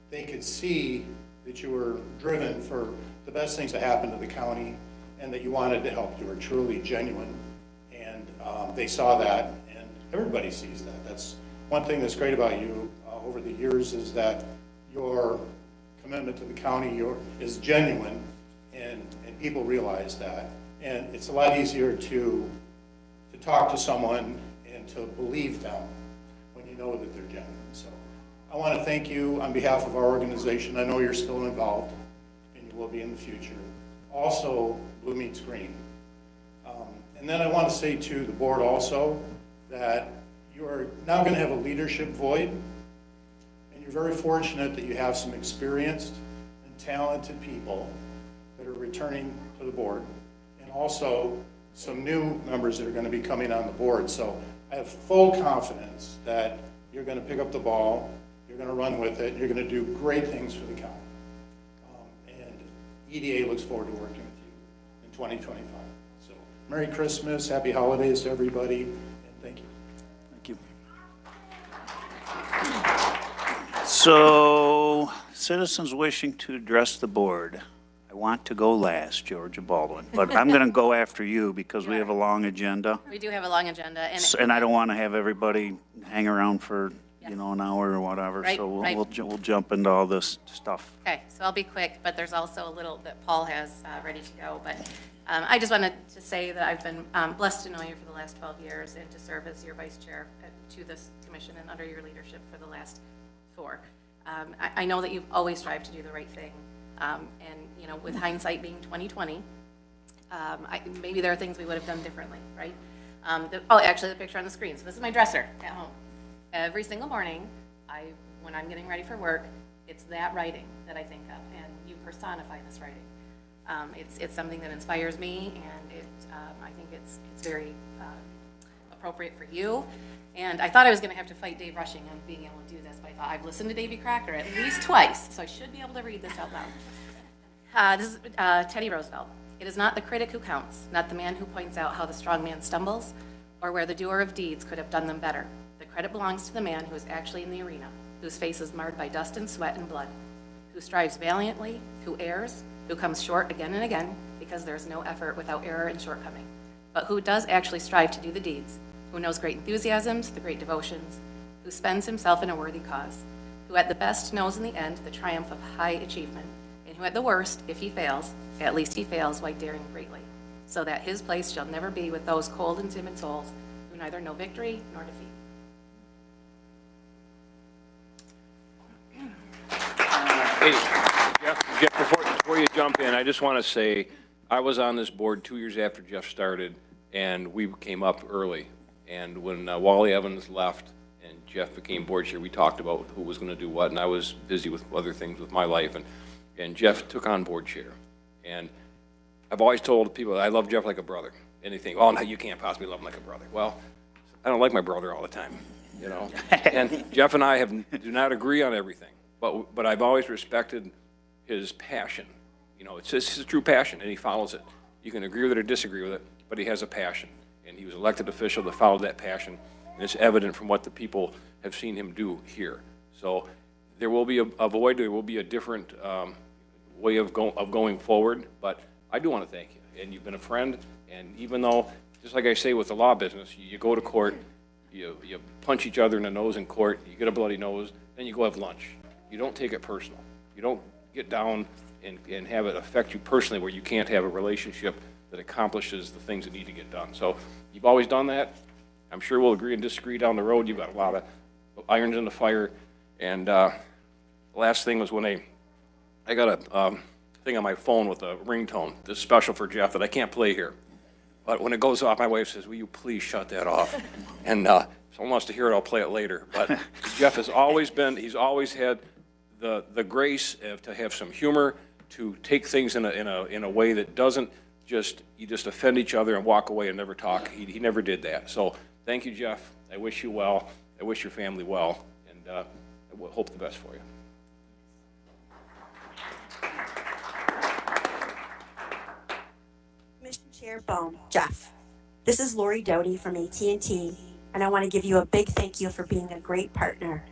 they could see that you were driven for the best things to happen to the county and that you wanted to help. You were truly genuine, and they saw that, and everybody sees that. That's one thing that's great about you over the years, is that your commitment to the county is genuine, and people realize that. And it's a lot easier to talk to someone and to believe them know that they're genuine. So I want to thank you on behalf of our organization. I know you're still involved, and you will be in the future. Also, Blue Meets Green. And then I want to say to the board also that you are now going to have a leadership void, and you're very fortunate that you have some experienced and talented people that are returning to the board, and also some new members that are going to be coming on the board. So I have full confidence that you're going to pick up the ball, you're going to run with it, you're going to do great things for the county. And EDA looks forward to working with you in 2025. So Merry Christmas, Happy Holidays to everybody, and thank you. Thank you. So, citizens wishing to address the board. I want to go last, Georgia Baldwin, but I'm going to go after you because we have a long agenda. We do have a long agenda, And I don't want to have everybody hang around for, you know, an hour or whatever. Right, So right. we'll jump into all this stuff. Okay, so I'll be quick, but there's also a little that Paul has ready to go. But I just wanted to say that I've been blessed to know you for the last 12 years and to serve as your vice chair to this commission and under your leadership for the last 4. I know that you've always strived to do the right thing. And, you know, with hindsight being 20/20, maybe there are things we would have done differently, right? Actually, the picture on the screen. So this is my dresser at home. Every single morning, when I'm getting ready for work, it's that writing that I think of, and you personify this writing. It's something that inspires me, and I think it's very appropriate for you. And I thought I was going to have to fight Dave Rushing on being able to do this, but I thought I've listened to Davy Crocker at least twice, so I should be able to read this out loud. This is Teddy Roosevelt. It is not the critic who counts, not the man who points out how the strong man stumbles, or where the doer of deeds could have done them better. The credit belongs to the man who is actually in the arena, whose face is marred by dust and sweat and blood, who strives valiantly, who errs, who comes short again and again, because there is no effort without error and shortcoming, but who does actually strive to do the deeds, who knows great enthusiasms, the great devotions, who spends himself in a worthy cause, who at the best knows in the end the triumph of high achievement, and who at the worst, if he fails, at least he fails while daring greatly, so that his place shall never be with those cold and timid souls who neither know victory nor defeat. Hey, Jeff, before you jump in, I just want to say, I was on this board 2 years after Jeff started, and we came up early. And when Wally Evans left and Jeff became board chair, we talked about who was going to do what, and I was busy with other things with my life, and Jeff took on board chair. And I've always told people I love Jeff like a brother. And they think, oh, no, you can't possibly love him like a brother. Well, I don't like my brother all the time, you know. And Jeff and I do not agree on everything, but I've always respected his passion. You know, it's his true passion, and he follows it. You can agree with it or disagree with it, but he has a passion. And he was an elected official that followed that passion, and it's evident from what the people have seen him do here. So there will be a void, there will be a different way of going forward, but I do want to thank you. And you've been a friend, and even though, just like I say with the law business, you go to court, you punch each other in the nose in court, you get a bloody nose, then you go have lunch. You don't take it personal. You don't get down and have it affect you personally where you can't have a relationship that accomplishes the things that need to get done. So you've always done that. I'm sure we'll agree and disagree down the road. You've got a lot of irons in the fire. And the last thing was when I got a thing on my phone with a ringtone that's special for Jeff that I can't play here. But when it goes off, my wife says, will you please shut that off? And if someone wants to hear it, I'll play it later. But Jeff has always he's always had the grace to have some humor, to take things in a way that doesn't you just offend each other and walk away and never talk. He never did that. So thank you, Jeff. I wish you well. I wish your family well, and I hope the best for you. Commission Chair Bohm, Jeff. This is Lori Doty from AT&T, and I want to give you a big thank you for being a great partner.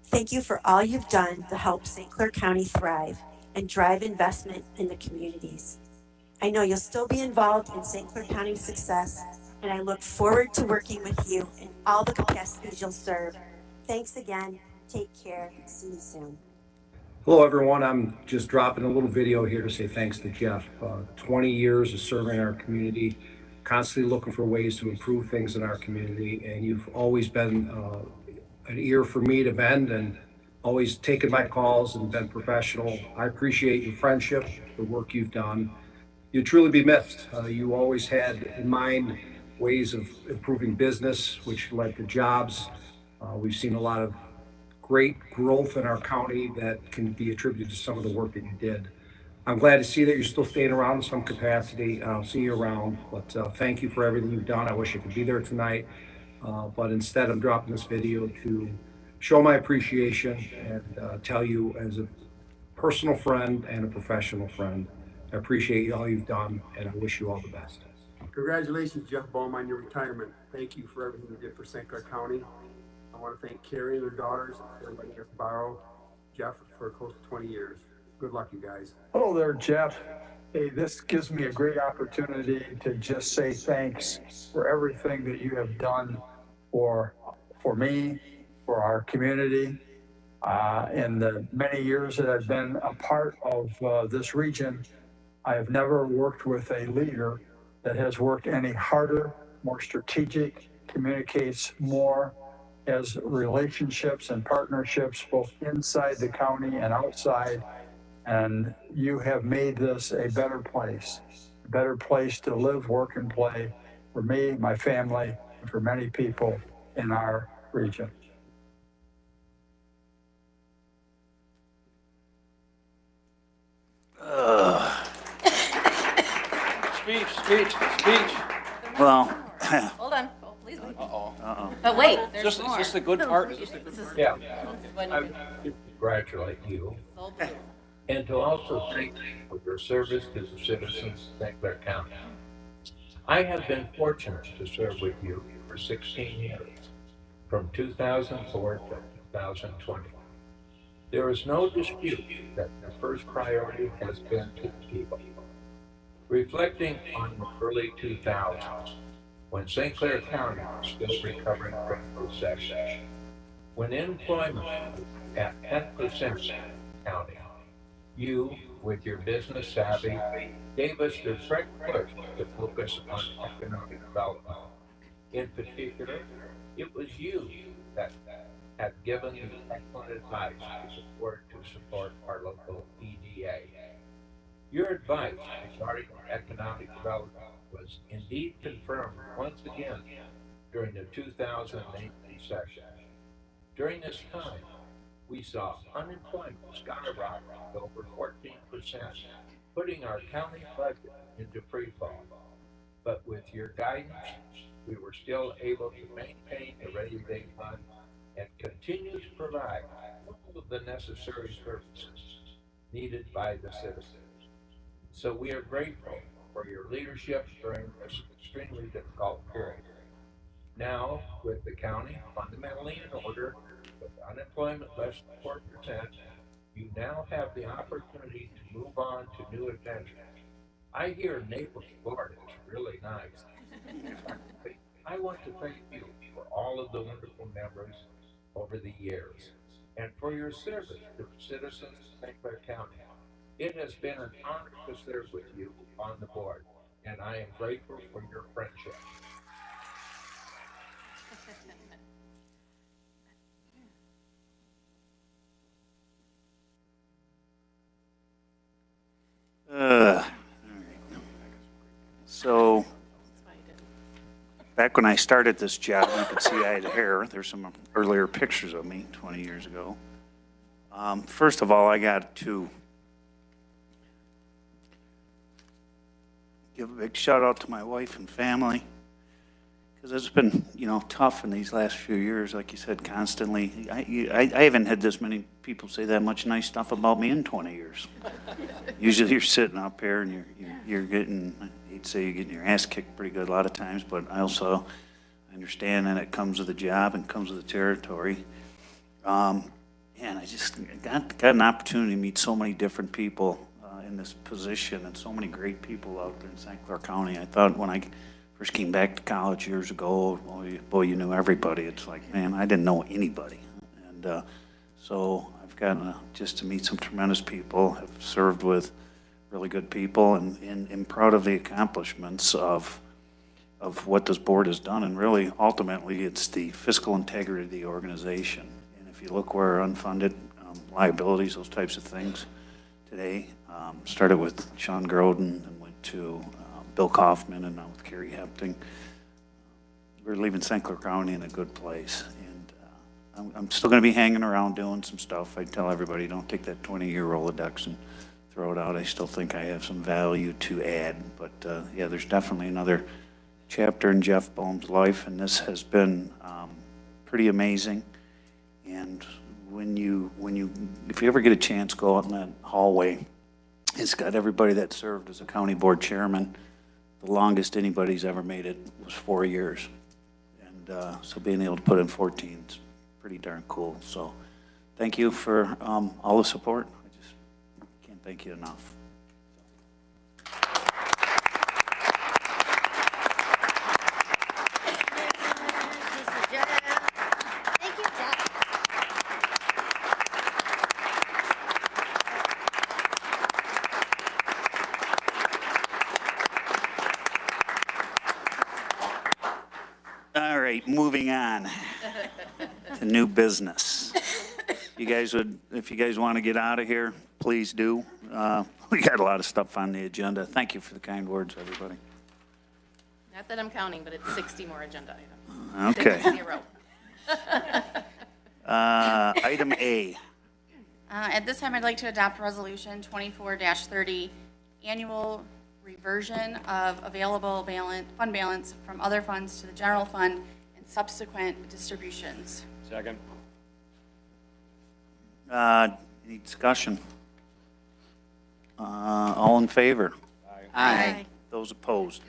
Thank you for all you've done to help St. Clair County thrive and drive investment in the communities. I know you'll still be involved in St. Clair County's success, and I look forward to working with you in all the capacities you'll serve. Thanks again. Take care. See you soon. Hello, everyone. I'm just dropping a little video here to say thanks to Jeff. 20 years of serving our community, constantly looking for ways to improve things in our community, and you've always been an ear for me to bend and always taken my calls and been professional. I appreciate your friendship, the work you've done. You'll truly be missed. You always had in mind ways of improving business, which led to jobs. We've seen a lot of great growth in our county that can be attributed to some of the work that you did. I'm glad to see that you're still staying around in some capacity. I'll see you around, but thank you for everything you've done. I wish I could be there tonight, but instead I'm dropping this video to show my appreciation and tell you as a personal friend and a professional friend, I appreciate all you've done and I wish you all the best. Congratulations, Jeff Bohm, on your retirement. Thank you for everything you did for St. Clair County. I want to thank Carrie and their daughters, everybody at Barrow, Jeff, for close to 20 years. Good luck, you guys. Hello there, Jeff. Hey, this gives me a great opportunity to just say thanks for everything that you have done for me, for our community. In the many years that I've been a part of this region, I have never worked with a leader that has worked any harder, more strategic, communicates more, has relationships and partnerships both inside the county and outside. And you have made this a better place to live, work, and play for me, my family, and for many people in our region. Speech. Well. Hold on. Oh, please wait. Uh-oh. But wait, there's Is more. this the good part? Is this the good part? Yeah. When I you would congratulate you sold blue. and to also thank you for your service to the citizens of St. Clair County. I have been fortunate to serve with you for 16 years, from 2004 to 2020. There is no dispute that the first priority has been to the people. Reflecting on the early 2000s, when St. Clair County was still recovering from recession, when employment was at 10% in the county, you, with your business savvy, gave us the correct push to focus on economic development. In particular, it was you that had given the excellent advice to support our local EDA. Your advice regarding economic development was indeed confirmed once again during the 2008 recession. During this time, we saw unemployment skyrocket to over 14%, putting our county budget into free fall. But with your guidance, we were still able to maintain the rainy day fund and continue to provide all of the necessary services needed by the citizens. So we are grateful for your leadership during this extremely difficult period. Now, with the county fundamentally in order, with unemployment less than 4%, you now have the opportunity to move on to new adventures. I hear Naples, Florida is really nice. I want to thank you for all of the wonderful memories over the years and for your service to the citizens of St. Clair County. It has been an honor to serve with you on the board, and I am grateful for your friendship. So, back when I started this job, you could see I had hair. There's some earlier pictures of me 20 years ago. First of all, I got to give a big shout out to my wife and family, because it's been, tough in these last few years, like you said, constantly. I haven't had this many people say that much nice stuff about me in 20 years. Usually you're sitting up here and you're getting, I'd say you're getting your ass kicked pretty good a lot of times, but I also understand that it comes with the job and comes with the territory. And I just got an opportunity to meet so many different people in this position and so many great people out there in St. Clair County. I thought when I first came back to college years ago, boy, you knew everybody. It's like, man, I didn't know anybody. And so I've gotten just to meet some tremendous people, have served with really good people, and proud of the accomplishments of of what this board has done, and really, ultimately, it's the fiscal integrity of the organization. And if you look where our unfunded liabilities, those types of things today, started with Sean Groden and went to Bill Kaufman and now with Kerry Hepting. We're leaving St. Clair County in a good place. And I'm still going to be hanging around doing some stuff. I tell everybody, don't take that 20-year Rolodex and throw it out. I still think I have some value to add. But yeah, there's definitely another chapter in Jeff Boehm's life, and this has been pretty amazing. And if you ever get a chance, go out in that hallway. It's got everybody that served as a county board chairman. The longest anybody's ever made it was 4 years. And so being able to put in 14 is pretty darn cool. So thank you for all the support. I just can't thank you enough. Thank you, Jeff. All right, moving on to new business. You guys if you guys want to get out of here, please do. We got a lot of stuff on the agenda. Thank you for the kind words, everybody. Not that I'm counting, but it's 60 more agenda items. Okay. 60. Item A. At this time, I'd like to adopt Resolution 24-30, annual reversion of available fund balance from other funds to the general fund and subsequent distributions. Second. Any discussion? All in favor? Aye. Those opposed?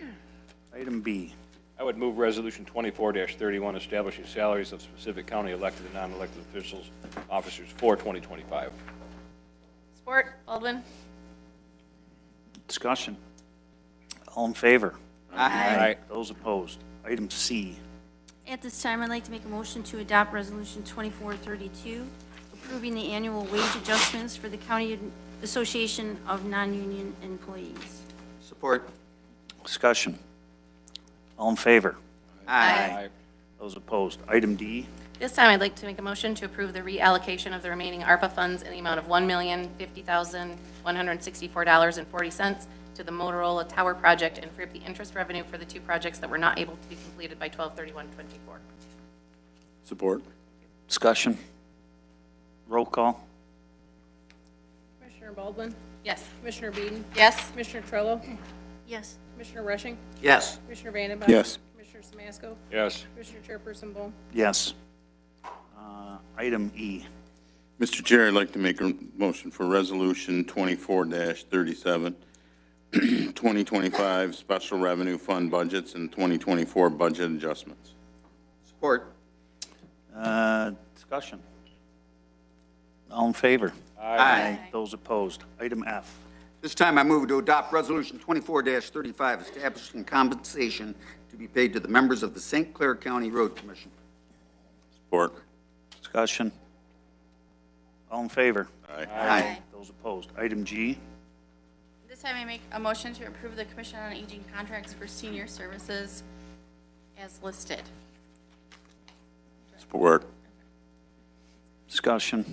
Item B. I would move Resolution 24-31, establishing salaries of specific county elected and non-elected officials, officers for 2025. Support, Baldwin. Discussion? All in favor? Aye. Those opposed? Item C. At this time, I'd like to make a motion to adopt Resolution 2432, approving the annual wage adjustments for the County Association of Non-Union Employees. Support. Discussion? All in favor? Aye. Those opposed? Item D. This time, I'd like to make a motion to approve the reallocation of the remaining ARPA funds in the amount of $1,050,164.40 to the Motorola Tower project and free up the interest revenue for the two projects that were not able to be completed by 12/31/24. Support. Discussion? Roll call? Commissioner Baldwin? Yes. Commissioner Beeden? Yes. Commissioner Trello? Yes. Commissioner Rushing? Yes. Commissioner Vandenbach? Yes. Commissioner Samasco? Yes. Commissioner Chairperson Bohm? Yes. Item E. Mr. Chair, I'd like to make a motion for Resolution 24-37, 2025 Special Revenue Fund Budgets and 2024 Budget Adjustments. Support. Discussion? All in favor? Aye. Those opposed? Item F. This time I move to adopt Resolution 24-35, establishing compensation to be paid to the members of the St. Clair County Road Commission. Support. Discussion? All in favor? Aye. Those opposed? Item G. This time I make a motion to approve the Commission on Aging contracts for senior services as listed. Support. Discussion?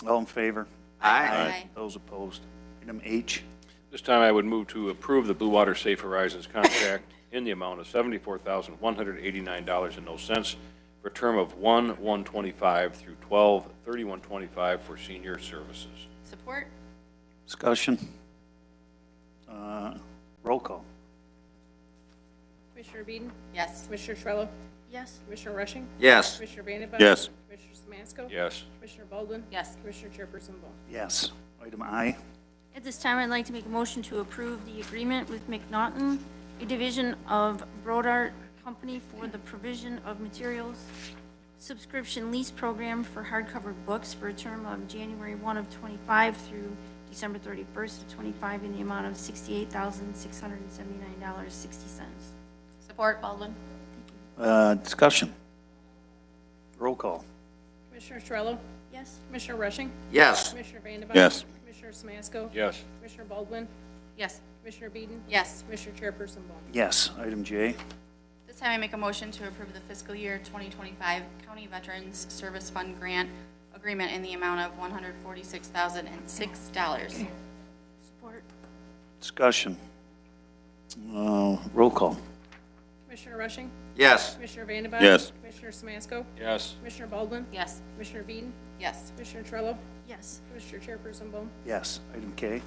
All in favor? Aye. Those opposed? Item H. This time, I would move to approve the Blue Water Safe Horizons contract in the amount of $74,189.00 for a term of 1/1/25 through 12/31/25 for senior services. Support? Discussion? Roll call? Commissioner Beeden? Yes. Commissioner Trello? Yes. Commissioner Rushing? Yes. Commissioner Vandenbach? Yes. Commissioner Samasco? Yes. Commissioner Baldwin? Yes. Commissioner Chairperson Bohm? Yes. Item I. At this time, I'd like to make a motion to approve the agreement with McNaughton, a division of Brodart Company for the provision of materials subscription lease program for hardcover books for a term of January 1 of 25 through December 31st of 25 in the amount of $68,679.60. Support, Baldwin. Discussion? Roll call? Commissioner Trello? Yes. Commissioner Rushing? Yes. Commissioner Vandenbach? Yes. Commissioner Samasco? Yes. Commissioner Baldwin? Yes. Commissioner Beeden? Yes. Commissioner Chairperson Ball? Yes. Item J. This time I make a motion to approve the fiscal year 2025 County Veterans Service Fund Grant Agreement in the amount of $146,006. Support. Discussion. Roll call. Commissioner Rushing? Yes. Commissioner Vandenbosch? Yes. Commissioner Samasco? Yes. Commissioner Baldwin? Yes. Commissioner Beeden? Yes. Commissioner Trello? Yes. Commissioner Chairperson Ball? Yes. Item K.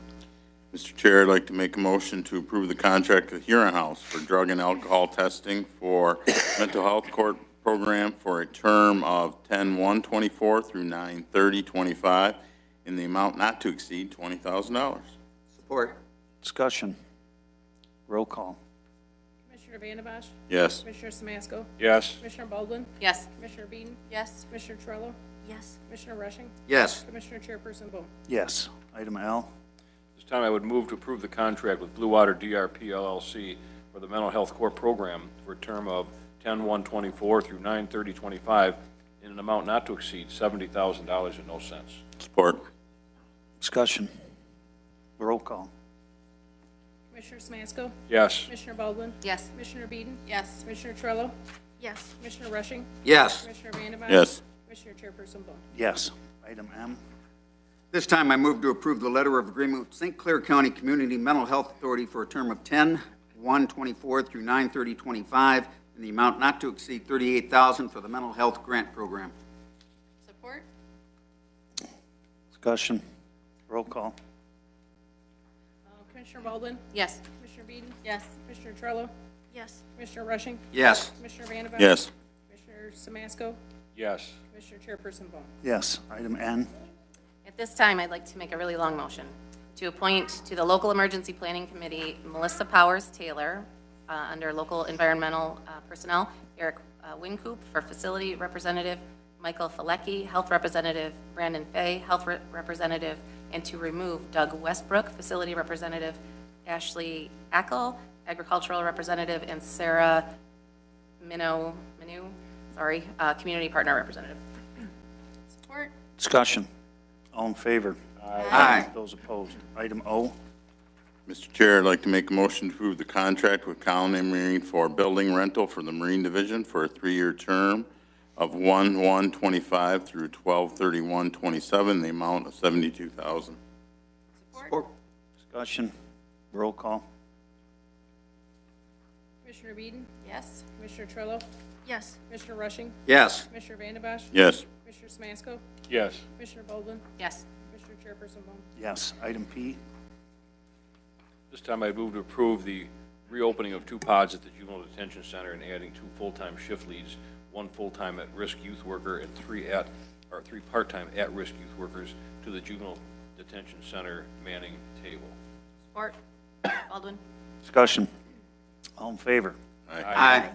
Mr. Chair, I'd like to make a motion to approve the contract with Huron House for drug and alcohol testing for mental health court program for a term of 10/1/24 through 9/30/25 in the amount not to exceed $20,000. Support. Discussion. Roll call. Commissioner Vandenbosch? Yes. Commissioner Samasco? Yes. Commissioner Baldwin? Yes. Commissioner Beeden? Yes. Commissioner Trello? Yes. Commissioner Rushing? Yes. Commissioner Chairperson Ball? Yes. Item L. This time I would move to approve the contract with Blue Water DRP LLC for the mental health core program for a term of 10/1/24 through 9/30/25 in an amount not to exceed $70,000 and no cents. Support. Discussion. Roll call. Commissioner Samasco? Yes. Commissioner Baldwin? Yes. Commissioner Beeden? Yes. Commissioner Trello? Yes. Commissioner Rushing? Yes. Commissioner Vandenbosch? Yes. Commissioner Chairperson Ball? Yes. Item M. This time I move to approve the letter of agreement with St. Clair County Community Mental Health Authority for a term of 10/1/24 through 9/30/25 in the amount not to exceed $38,000 for the mental health grant program. Support? Discussion. Roll call. Commissioner Baldwin? Yes. Commissioner Beeden? Yes. Commissioner Trello? Yes. Commissioner Rushing? Yes. Commissioner Vandenbosch? Yes. Commissioner Samasco? Yes. Commissioner Chairperson Ball? Yes. Item N. At this time, I'd like to make a really long motion to appoint to the Local Emergency Planning Committee Melissa Powers Taylor, under Local Environmental Personnel, Eric Wincoop for Facility Representative, Michael Falecki, Health Representative, Brandon Fay, Health Representative, and to remove Doug Westbrook, Facility Representative, Ashley Ackle, Agricultural Representative, and Sarah Minu, Community Partner Representative. Support? Discussion. All in favor? Aye. Those opposed? Item O. Mr. Chair, I'd like to make a motion to approve the contract with Colony Marine for building rental for the Marine Division for a 3-year term of 1/1/25 through 12/31/27, the amount of $72,000. Support. Discussion. Roll call. Commissioner Beeden? Yes. Commissioner Trello? Yes. Commissioner Rushing? Yes. Commissioner Vandenbosch? Yes. Commissioner Samasco? Yes. Commissioner Baldwin? Yes. Commissioner Chairperson Ball? Yes. Item P. This time I move to approve the reopening of 2 pods at the Juvenile Detention Center and adding 2 full-time shift leads, 1 full-time at-risk youth worker and 3 part-time at-risk youth workers to the Juvenile Detention Center manning table. Support. Baldwin? Discussion. All in favor? Aye.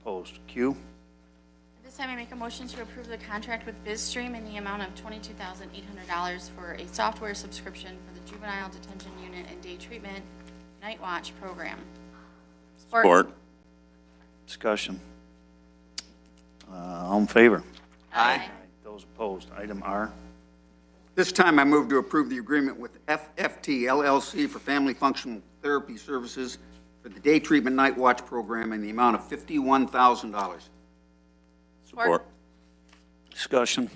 Opposed? Q. At this time, I make a motion to approve the contract with BizStream in the amount of $22,800 for a software subscription for the Juvenile Detention Unit and Day Treatment Night Watch program. Support. Discussion. All in favor? Aye. Those opposed? Item R. This time I move to approve the agreement with FFT LLC for family functional therapy services for the day treatment night watch program in the amount of $51,000. Support. Discussion.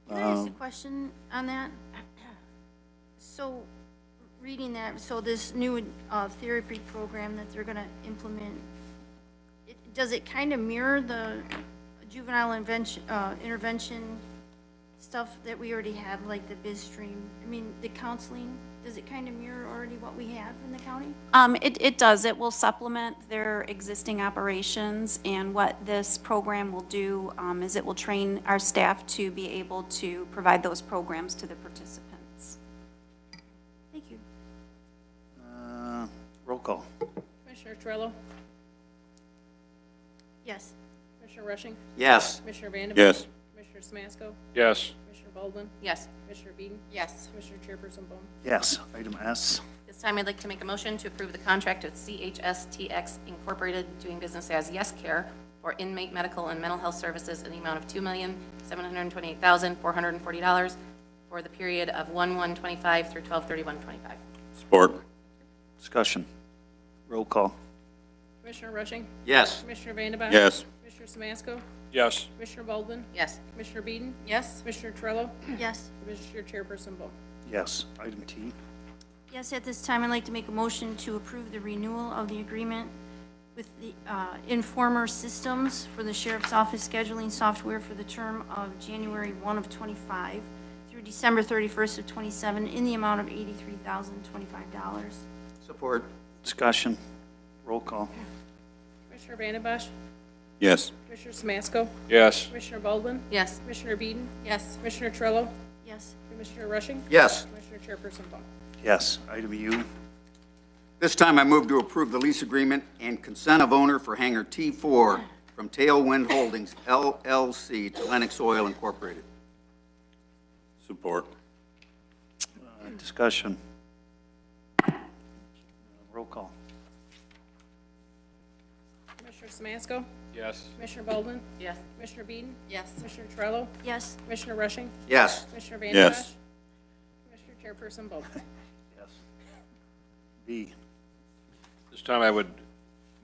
Can I ask a question on that? So, reading that, so this new therapy program that they're gonna implement, does it kind of mirror the juvenile intervention stuff that we already have, like the BizStream? I mean, the counseling, does it kind of mirror already what we have in the county? It does. It will supplement their existing operations, and what this program will do is it will train our staff to be able to provide those programs to the participants. Thank you. Roll call. Commissioner Trello? Yes. Commissioner Rushing? Yes. Commissioner Vandenbosch? Yes. Commissioner Samasco? Yes. Commissioner Baldwin? Yes. Commissioner Beeden? Yes. Commissioner Chairperson Ball? Yes. Item S. This time, I'd like to make a motion to approve the contract with CHSTX Incorporated, doing business as Yes Care, for inmate medical and mental health services in the amount of $2,728,440 for the period of 1/1/25 through 12/31/25. Support. Discussion. Roll call. Commissioner Rushing? Yes. Commissioner Vandenbach? Yes. Commissioner Samasco? Yes. Commissioner Baldwin? Yes. Commissioner Beeden? Yes. Commissioner Torello? Yes. Commissioner Chairperson Ball? Yes. Item T. Yes, at this time, I'd like to make a motion to approve the renewal of the agreement with the Informer Systems for the Sheriff's Office scheduling software for the term of January 1 of '25 through December 31st of '27 in the amount of $83,025. Support. Discussion. Roll call. Commissioner Vandenbach? Yes. Commissioner Samasco? Yes. Commissioner Baldwin? Yes. Commissioner Beeden? Yes. Commissioner Torello? Yes. Commissioner Rushing? Yes. Commissioner Chairperson Ball? Yes. Item U. This time I move to approve the lease agreement and consent of owner for hangar T4 from Tailwind Holdings LLC to Lennox Oil Incorporated. Support. Discussion. Roll call. Commissioner Samasco? Yes. Commissioner Baldwin? Yes. Commissioner Beeden? Yes. Commissioner Torello? Yes. Commissioner Rushing? Yes. Commissioner Vandenbach? Yes. Commissioner Chairperson Ball? Yes. B. This time I would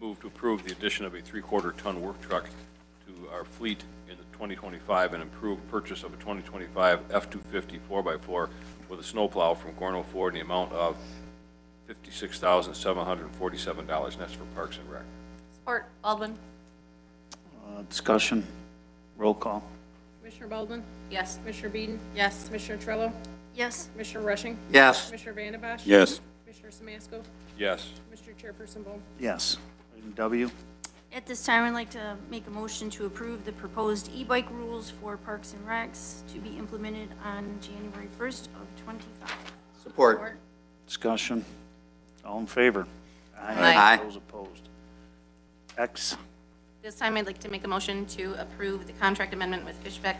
move to approve the addition of a 3/4 ton work truck to our fleet in 2025 and improve purchase of a 2025 F-250 4x4 with a snowplow from Gorno Ford in the amount of $56,747, and that's for Parks and Rec. Support. Baldwin? Discussion. Roll call. Commissioner Baldwin? Yes. Commissioner Beeden? Yes. Commissioner Torello? Yes. Commissioner Rushing? Yes. Commissioner Vandenbach? Yes. Commissioner Samasco? Yes. Commissioner Chairperson Ball? Yes. Item W. At this time, I'd like to make a motion to approve the proposed e-bike rules for Parks and Recs to be implemented on January 1st of '25. Support. Discussion. All in favor? Aye. Those opposed? X. This time, I'd like to make a motion to approve the contract amendment with Fishbeck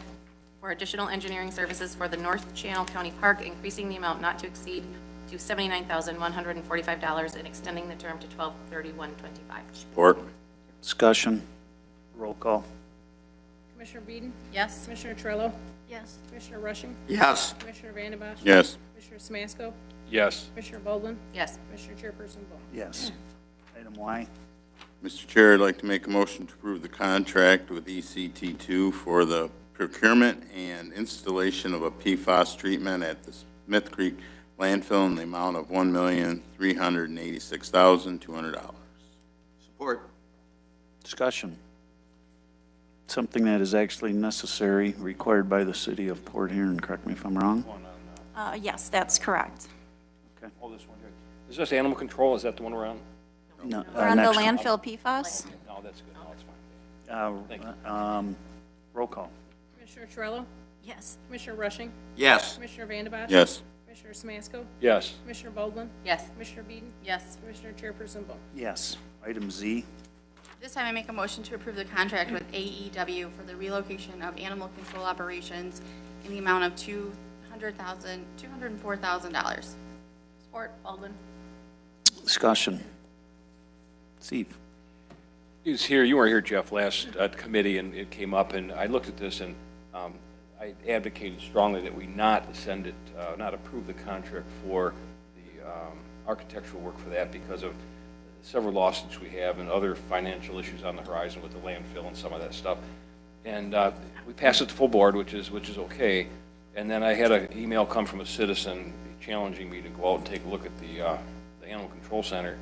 for additional engineering services for the North Channel County Park, increasing the amount not to exceed to $79,145 and extending the term to 12/31/25. Support. Discussion. Roll call. Commissioner Beeden? Yes. Commissioner Torello? Yes. Commissioner Rushing? Yes. Commissioner Vandenbach? Yes. Commissioner Samasco? Yes. Commissioner Baldwin? Yes. Commissioner Chairperson Ball? Yes. Item Y. Mr. Chair, I'd like to make a motion to approve the contract with ECT2 for the procurement and installation of a PFAS treatment at the Smith Creek landfill in the amount of $1,386,200. Support. Discussion. Something that is actually necessary, required by the city of Port Huron, correct me if I'm wrong? Yes, that's correct. Oh, this one here. Is this animal control? Is that the one we're on? No. We're on the next one. landfill PFAS. No, that's good. No, it's fine. Thank you. Roll call. Commissioner Torello? Yes. Commissioner Rushing? Yes. Commissioner Vandenbach? Yes. Commissioner Samasco? Yes. Commissioner Baldwin? Yes. Commissioner Beeden? Yes. Commissioner Chairperson Ball? Yes. Item Z. This time I make a motion to approve the contract with AEW for the relocation of animal control operations in the amount of $204,000. Support. Baldwin? Discussion. Steve. He was here, you weren't here, Jeff, last committee, and it came up, and I looked at this, and I advocated strongly that we not send it, not approve the contract for the architectural work for that because of several lawsuits we have and other financial issues on the horizon with the landfill and some of that stuff. And we passed it to full board, which is okay. And then I had an email come from a citizen challenging me to go out and take a look at the Animal Control Center,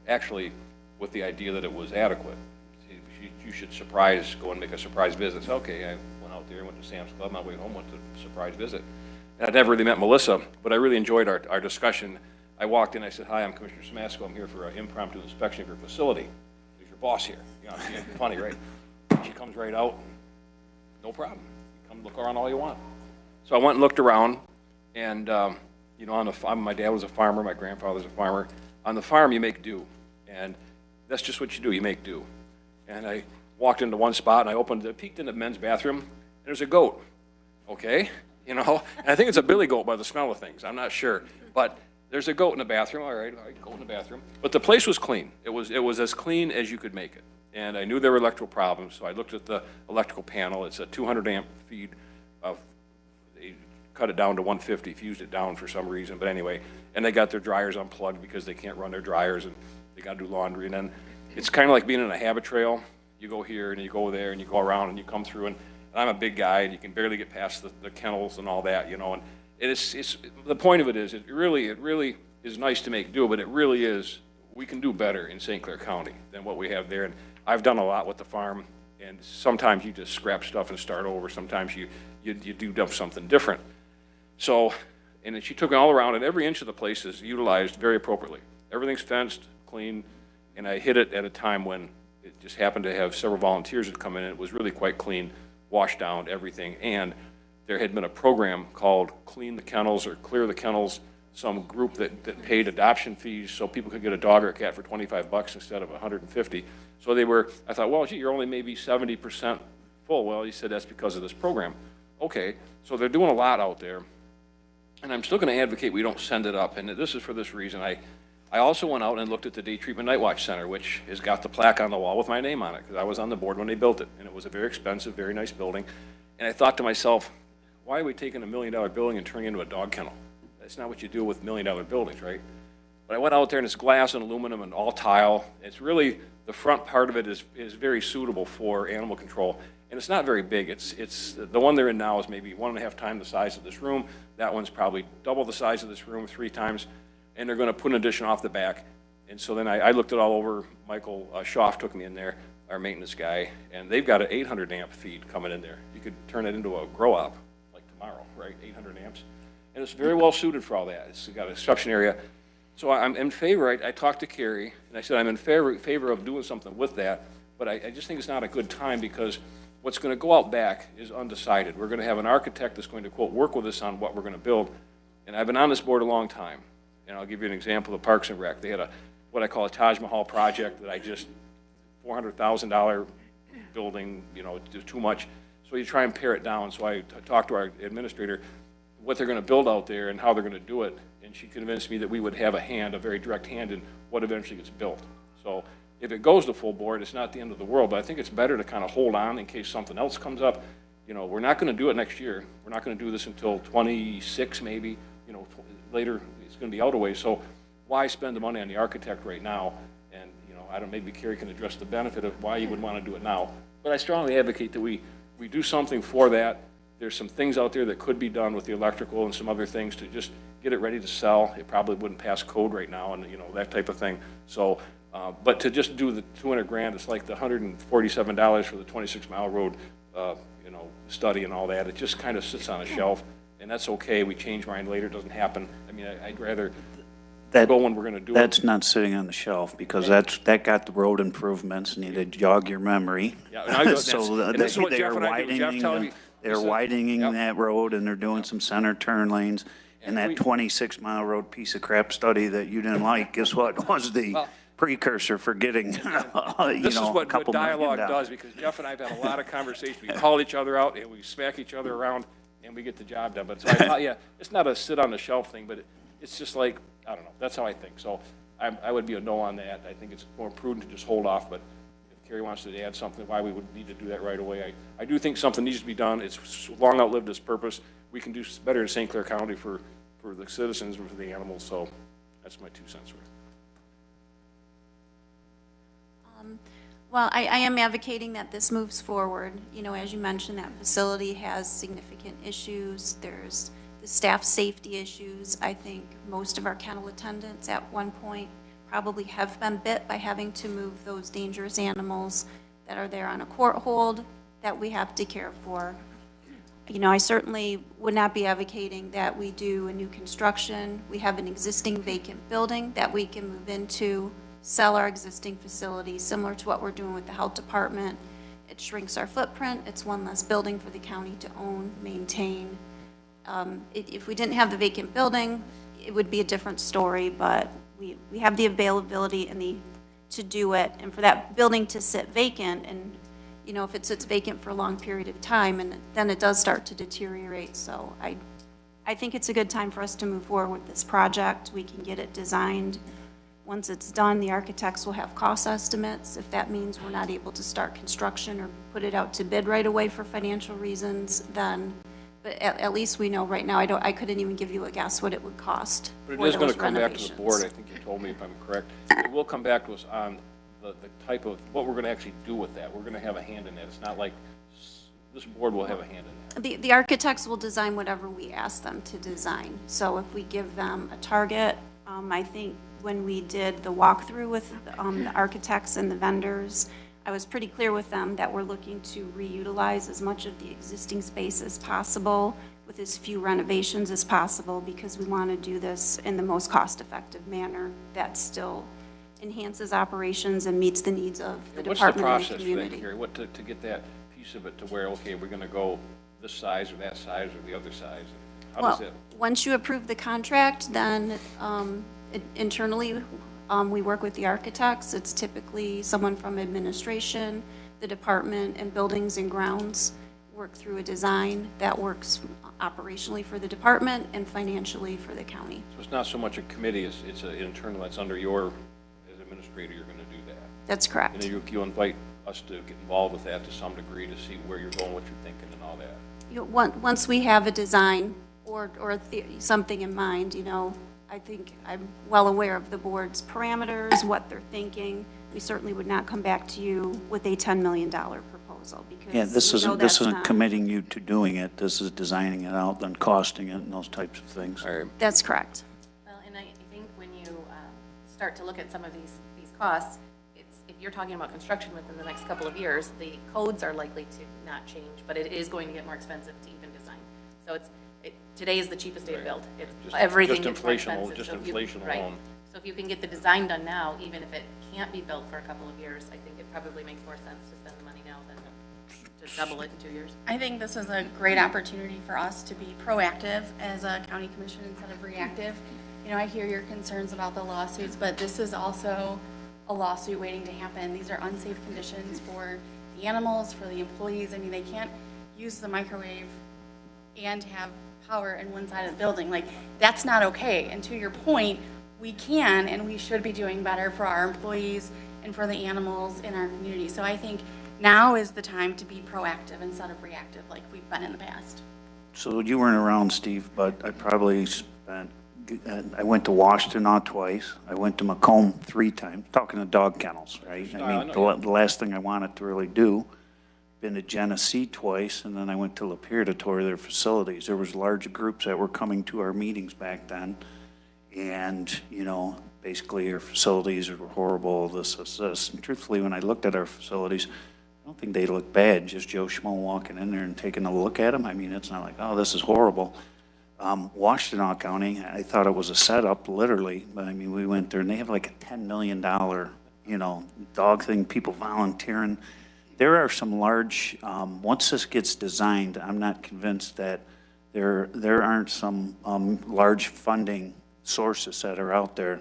actually with the idea that it was adequate. You should go and make a surprise visit. So, okay, I went out there, went to Sam's Club, on my way home, went to a surprise visit. And I'd never really met Melissa, but I really enjoyed our discussion. I walked in, I said, "Hi, I'm Commissioner Samasco. I'm here for an impromptu inspection of your facility. There's your boss here." You know, it's funny, right? She comes right out, no problem. You come look around all you want. So I went and looked around, and you know, on the farm, my dad was a farmer, my grandfather's a farmer. On the farm, you make do, and that's just what you do. You make do. And I walked into one spot, and I peeked in the men's bathroom, and there's a goat. Okay, you know, and I think it's a billy goat by the smell of things. I'm not sure, but there's a goat in the bathroom. All right, go in the bathroom. But the place was clean. It was as clean as you could make it. And I knew there were electrical problems, so I looked at the electrical panel. It's a 200 amp feed of cut it down to 150, fused it down for some reason, but anyway, and they got their dryers unplugged because they can't run their dryers, and they gotta do laundry, and then it's kind of like being in a habit trail. You go here, and you go there, and you go around, and you come through, and I'm a big guy, and you can barely get past the kennels and all that, you know, and it's the point of it is, it really is nice to make do, but it really is, we can do better in St. Clair County than what we have there, and I've done a lot with the farm, and sometimes you just scrap stuff and start over, sometimes you do something different. So, and then she took it all around, and every inch of the place is utilized very appropriately. Everything's fenced, clean, and I hit it at a time when it just happened to have several volunteers that come in, and it was really quite clean, washed down, everything, and there had been a program called Clean the Kennels or Clear the Kennels, some group that paid adoption fees so people could get a dog or a cat for 25 bucks instead of 150. So they were, I thought, well, gee, you're only maybe 70% full. Well, he said that's because of this program. Okay, so they're doing a lot out there. And I'm still going to advocate we don't send it up. And this is for this reason. I also went out and looked at the Day Treatment Night Watch Center, which has got the plaque on the wall with my name on it, because I was on the board when they built it. And it was a very expensive, very nice building. And I thought to myself, why are we taking $1 million building and turning it into a dog kennel? That's not what you do with $1 million buildings, right? But I went out there, and it's glass and aluminum and all tile. It's really, the front part of it is very suitable for animal control. And it's not very big. It's the one they're in now is maybe 1.5 times the size of this room. That one's probably double the size of this room, 3 times. And they're going to put an addition off the back. And so then I looked it all over. Michael Schaff took me in there, our maintenance guy, and they've got an 800 amp feed coming in there. You could turn it into a grow up like tomorrow, right? 800 amps. And it's very well suited for all that. It's got a reception area. So I'm in favor. I talked to Carrie, and I said I'm in favor of doing something with that, but I just think it's not a good time because what's going to go out back is undecided. We're going to have an architect that's going to, quote, work with us on what we're going to build. And I've been on this board a long time. And I'll give you an example of Parks and Rec. They had what I call a Taj Mahal project that I just, $400,000 building, you know, too much. So you try and pare it down. So I talked to our administrator what they're going to build out there and how they're going to do it. And she convinced me that we would have a very direct hand in what eventually gets built. So if it goes to full board, it's not the end of the world, but I think it's better to kind of hold on in case something else comes up. You know, we're not going to do it next year. We're not going to do this until 26 maybe, you know, later it's going to be out of way. So why spend the money on the architect right now? And, you know, I don't, maybe Carrie can address the benefit of why you would want to do it now. But I strongly advocate that we do something for that. There's some things out there that could be done with the electrical and some other things to just get it ready to sell. It probably wouldn't pass code right now and, you know, that type of thing. So, but to just do the 200 grand, it's like the $147 for the 26-mile road, you know, study and all that. It just kind of sits on a shelf, and that's okay. We change mind later. It doesn't happen. I mean, I'd rather go when we're going to do it. That's not sitting on the shelf because that got the road improvements, and you to jog your memory. Yeah, and I go, So and this is what Jeff and I do. Jeff telling me, they're widening that road, and they're doing some center turn lanes. And that 26-mile road piece of crap study that you didn't like, guess what, was the precursor for getting, this is what dialogue does, because Jeff and I have had a lot of conversations. We call each other out, and we smack each other around, and we get the job done. But so yeah, it's not a sit-on-the-shelf thing, but it's just like, I don't know, that's how I think. So I would be a no on that. I think it's more prudent to just hold off, but if Carrie wants to add something, why we would need to do that right away. I do think something needs to be done. It's long outlived its purpose. We can do better in St. Clair County for the citizens and for the animals, so that's my 2 cents worth. Well, I am advocating that this moves forward. You know, as you mentioned, that facility has significant issues. There's the staff safety issues. I think most of our kennel attendants at one point probably have been bit by having to move those dangerous animals that are there on a court hold that we have to care for. You know, I certainly would not be advocating that we do a new construction. We have an existing vacant building that we can move into, sell our existing facility, similar to what we're doing with the health department. It shrinks our footprint. It's one less building for the county to own, maintain. If we didn't have the vacant building, it would be a different story, but we have the availability and to do it, and for that building to sit vacant, and you know, if it sits vacant for a long period of time, and then it does start to deteriorate. So I think it's a good time for us to move forward with this project. We can get it designed. Once it's done, the architects will have cost estimates. If that means we're not able to start construction or put it out to bid right away for financial reasons, then But at least we know right now, I couldn't even give you a guess what it would cost But for it is going those to come back to the board, I renovations. think you told me if I'm correct. It will come back to us on the type of, what we're going to actually do with that. We're going to have a hand in that. It's not like this board will have a hand in that. The architects will design whatever we ask them to design. So if we give them a target, I think when we did the walkthrough with the architects and the vendors, I was pretty clear with them that we're looking to reutilize as much of the existing space as possible with as few renovations as possible, because we want to do this in the most cost-effective manner that still enhances operations and meets the needs of the What's the department and the process for that, community. Carrie? What, to get that piece of it to where, okay, we're going to go this size or that size or the other size? How does Well, that? once you approve the contract, then internally, we work with the architects. It's typically someone from administration, the department, and buildings and grounds work through a design that works operationally for the department and financially for the county. So it's not so much a committee, it's an internal, that's under your, as administrator, you're going to do that. That's correct. And then you invite us to get involved with that to some degree to see where you're going, what you're thinking and all that. Once we have a design or something in mind, I think I'm well aware of the board's parameters, what they're thinking. We certainly would not come back to you with a $10 million proposal, because Yeah, this we know isn't, that's this isn't not- committing you to doing it. This is designing it out, then costing it and those types of things. That's correct. Well, and I think when you start to look at some of these costs, if you're talking about construction within the next couple of years, the codes are likely to not change, but it is going to get more expensive to even design. So today is the cheapest day to build. Everything gets more expensive. Just So if inflation right. alone. So if you can get the design done now, even if it can't be built for a couple of years, I think it probably makes more sense to spend the money now than to double it in 2 years. I think this is a great opportunity for us to be proactive as a county commission instead of reactive. I hear your concerns about the lawsuits, but this is also a lawsuit waiting to happen. These are unsafe conditions for the animals, for the employees. I mean, they can't use the microwave and have power in one side of the building. Like, that's not okay. And to your point, we can and we should be doing better for our employees and for the animals in our community. So I think now is the time to be proactive instead of reactive like we've been in the past. So you weren't around, Steve, but I probably spent, I went to Washtenaw twice. I went to Macomb 3 times, talking to dog kennels, right? I mean, the last thing I wanted to really do. Been to Genesee twice, and then I went to Lapeer to tour their facilities. There was large groups that were coming to our meetings back then, and, basically our facilities were horrible, this. And truthfully, when I looked at our facilities, I don't think they look bad, just Joe Schmo walking in there and taking a look at them. I mean, it's not like, oh, this is horrible. Washtenaw County, I thought it was a setup, literally, but I mean, we went there, and they have like a $10 million, dog thing, people volunteering. There are some large, once this gets designed, I'm not convinced that there aren't some large funding sources that are out there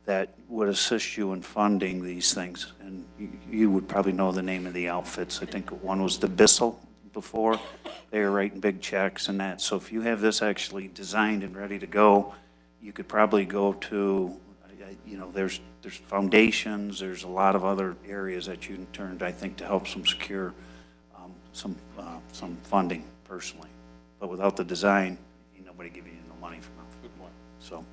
that would assist you in funding these things. And you would probably know the name of the outfits. I think one was the Bissell before. They were writing big checks and that. So if you have this actually designed and ready to go, you could probably go to, there's foundations, there's a lot of other areas that you can turn to, I think, to help some secure some funding personally. But without the design, ain't nobody giving you no money for nothing. Good point. So.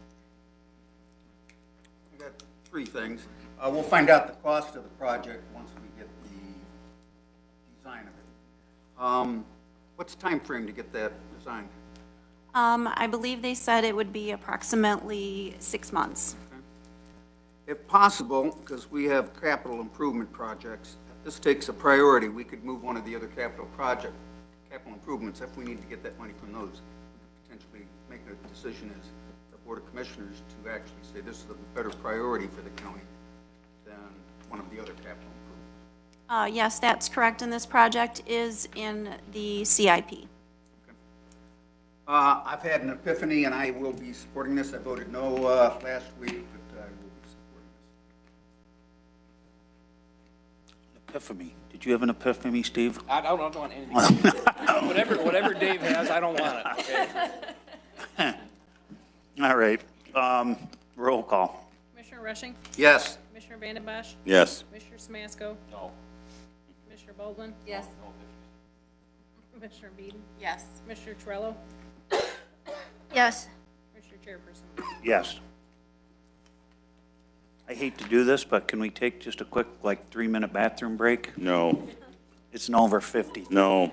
I got 3 things. We'll find out the cost of the project once we get the design of it. What's the time frame to get that designed? I believe they said it would be approximately 6 months. If possible, because we have capital improvement projects, if this takes a priority, we could move one of the other capital improvements, if we need to get that money from those. We could potentially make a decision as the Board of Commissioners to actually say this is a better priority for the county than one of the other capital improvements. Yes, that's correct, and this project is in the CIP. I've had an epiphany, and I will be supporting this. I voted no last week, but I will be supporting this. Epiphany. Did you have an epiphany, Steve? I don't want anything. whatever Dave has, I don't want it. Okay? All right. Roll call. Commissioner Rushing? Yes. Commissioner Vanden Bosch? Yes. Commissioner Smasko? No. Commissioner Baldwin? Yes. Commissioner Beeden? Yes. Commissioner Torello? Yes. Commissioner Chairperson? Yes. I hate to do this, but can we take just a quick, 3-minute bathroom break? No, It's an over 50. no.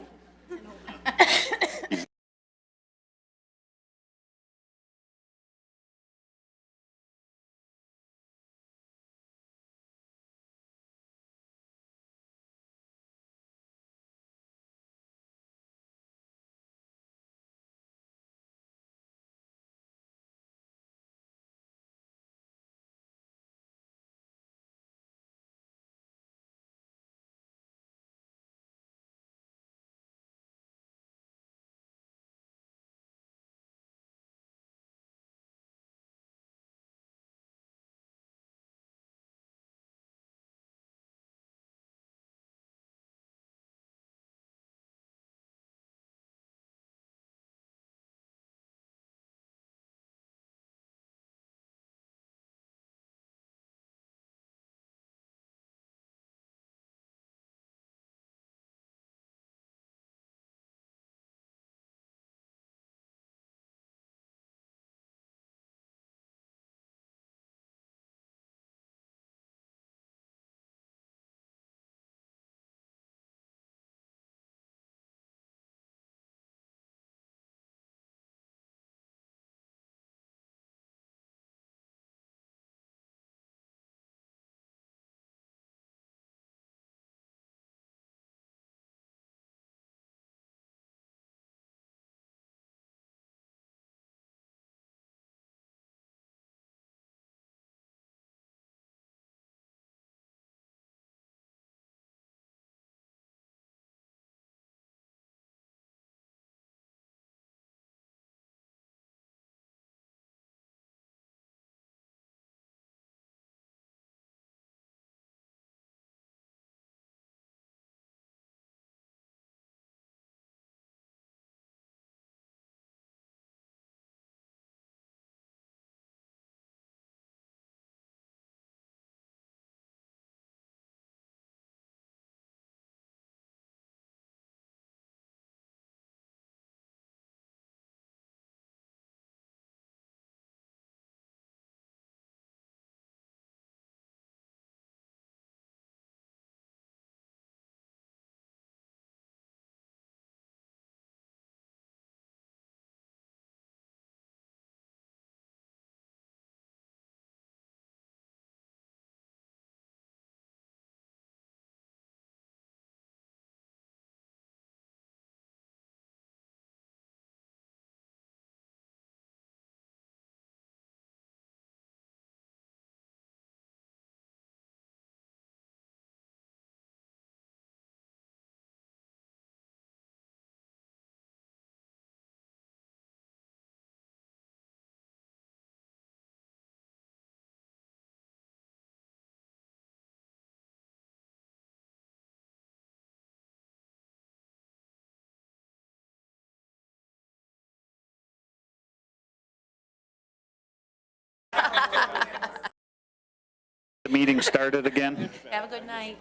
The meeting started again? Have a good night.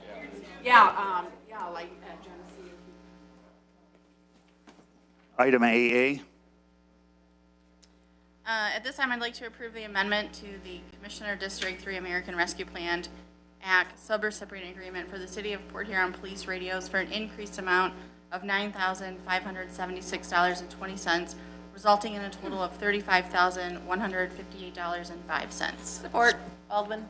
Item AA. At this time, I'd like to approve the amendment to the Commissioner District 3 American Rescue Plan Act subrecipient agreement for the City of Port Huron Police Radios for an increased amount of $9,576.20, resulting in a total of $35,158.05. Support. Baldwin?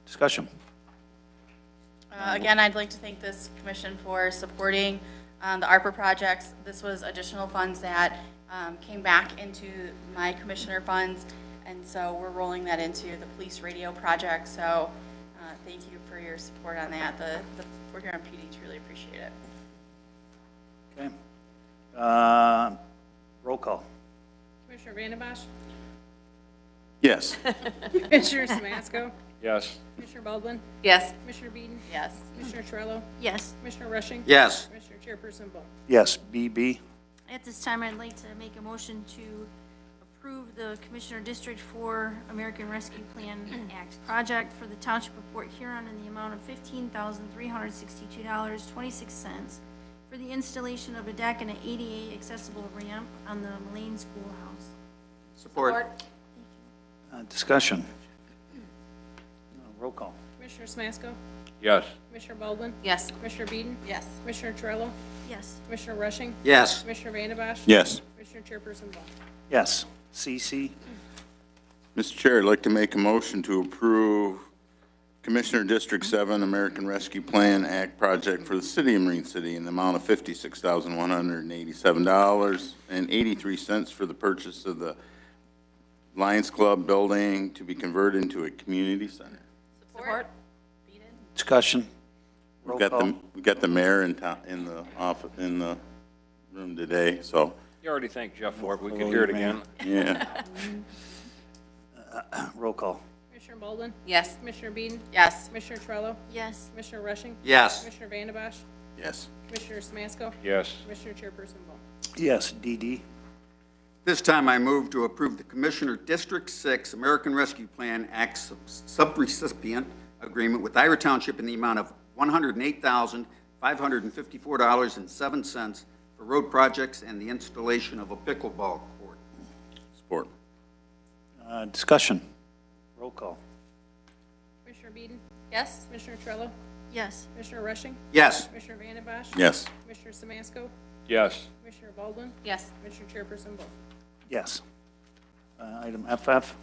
Discussion. Again, I'd like to thank this commission for supporting the ARPA projects. This was additional funds that came back into my commissioner funds, and so we're rolling that into the police radio project. So thank you for your support on that. The Port Huron PD truly appreciate it. Okay. Roll call. Commissioner Vandenbosch? Yes. Commissioner Samasco? Yes. Commissioner Baldwin? Yes. Commissioner Beeden? Yes. Commissioner Torello? Yes. Commissioner Rushing? Yes. Commissioner Chairperson Bowman? Yes. BB. At this time, I'd like to make a motion to approve the Commissioner District 4 American Rescue Plan Act project for the Township of Port Huron in the amount of $15,362.26 for the installation of a deck and an ADA accessible ramp on the Mullane Schoolhouse. Support. Discussion. Roll call. Commissioner Smasko? Yes. Commissioner Baldwin? Yes. Commissioner Beeden? Yes. Commissioner Terrell? Yes. Commissioner Rushing? Yes. Commissioner Vandenbosch? Yes. Commissioner Chairperson Ball? Yes. CC. Mr. Chair, I'd like to make a motion to approve Commissioner District 7 American Rescue Plan Act project for the city of Marine City in the amount of $56,187.83 for the purchase of the Lions Club building to be converted into a community center. Support. Discussion. Roll We call. got the mayor in the office, in the room today, so, You already thanked Jeff for it, we could hear it again. yeah. Roll call. Commissioner Baldwin? Yes. Commissioner Beeden? Yes. Commissioner Terrell? Yes. Commissioner Rushing? Yes. Commissioner Vandenbosch? Yes. Commissioner Smasko? Yes. Commissioner Chairperson Ball? Yes. DD. This time I move to approve the Commissioner District 6 American Rescue Plan Act subrecipient agreement with Ira Township in the amount of $108,554.07 for road projects and the installation of a pickleball court. Support. Discussion. Roll call. Commissioner Beeden? Yes. Commissioner Terrell? Yes. Commissioner Rushing? Yes. Commissioner Vandenbosch? Yes. Commissioner Samasko? Yes. Commissioner Baldwin? Yes. Commissioner Chairperson Ball? Yes. Item FF.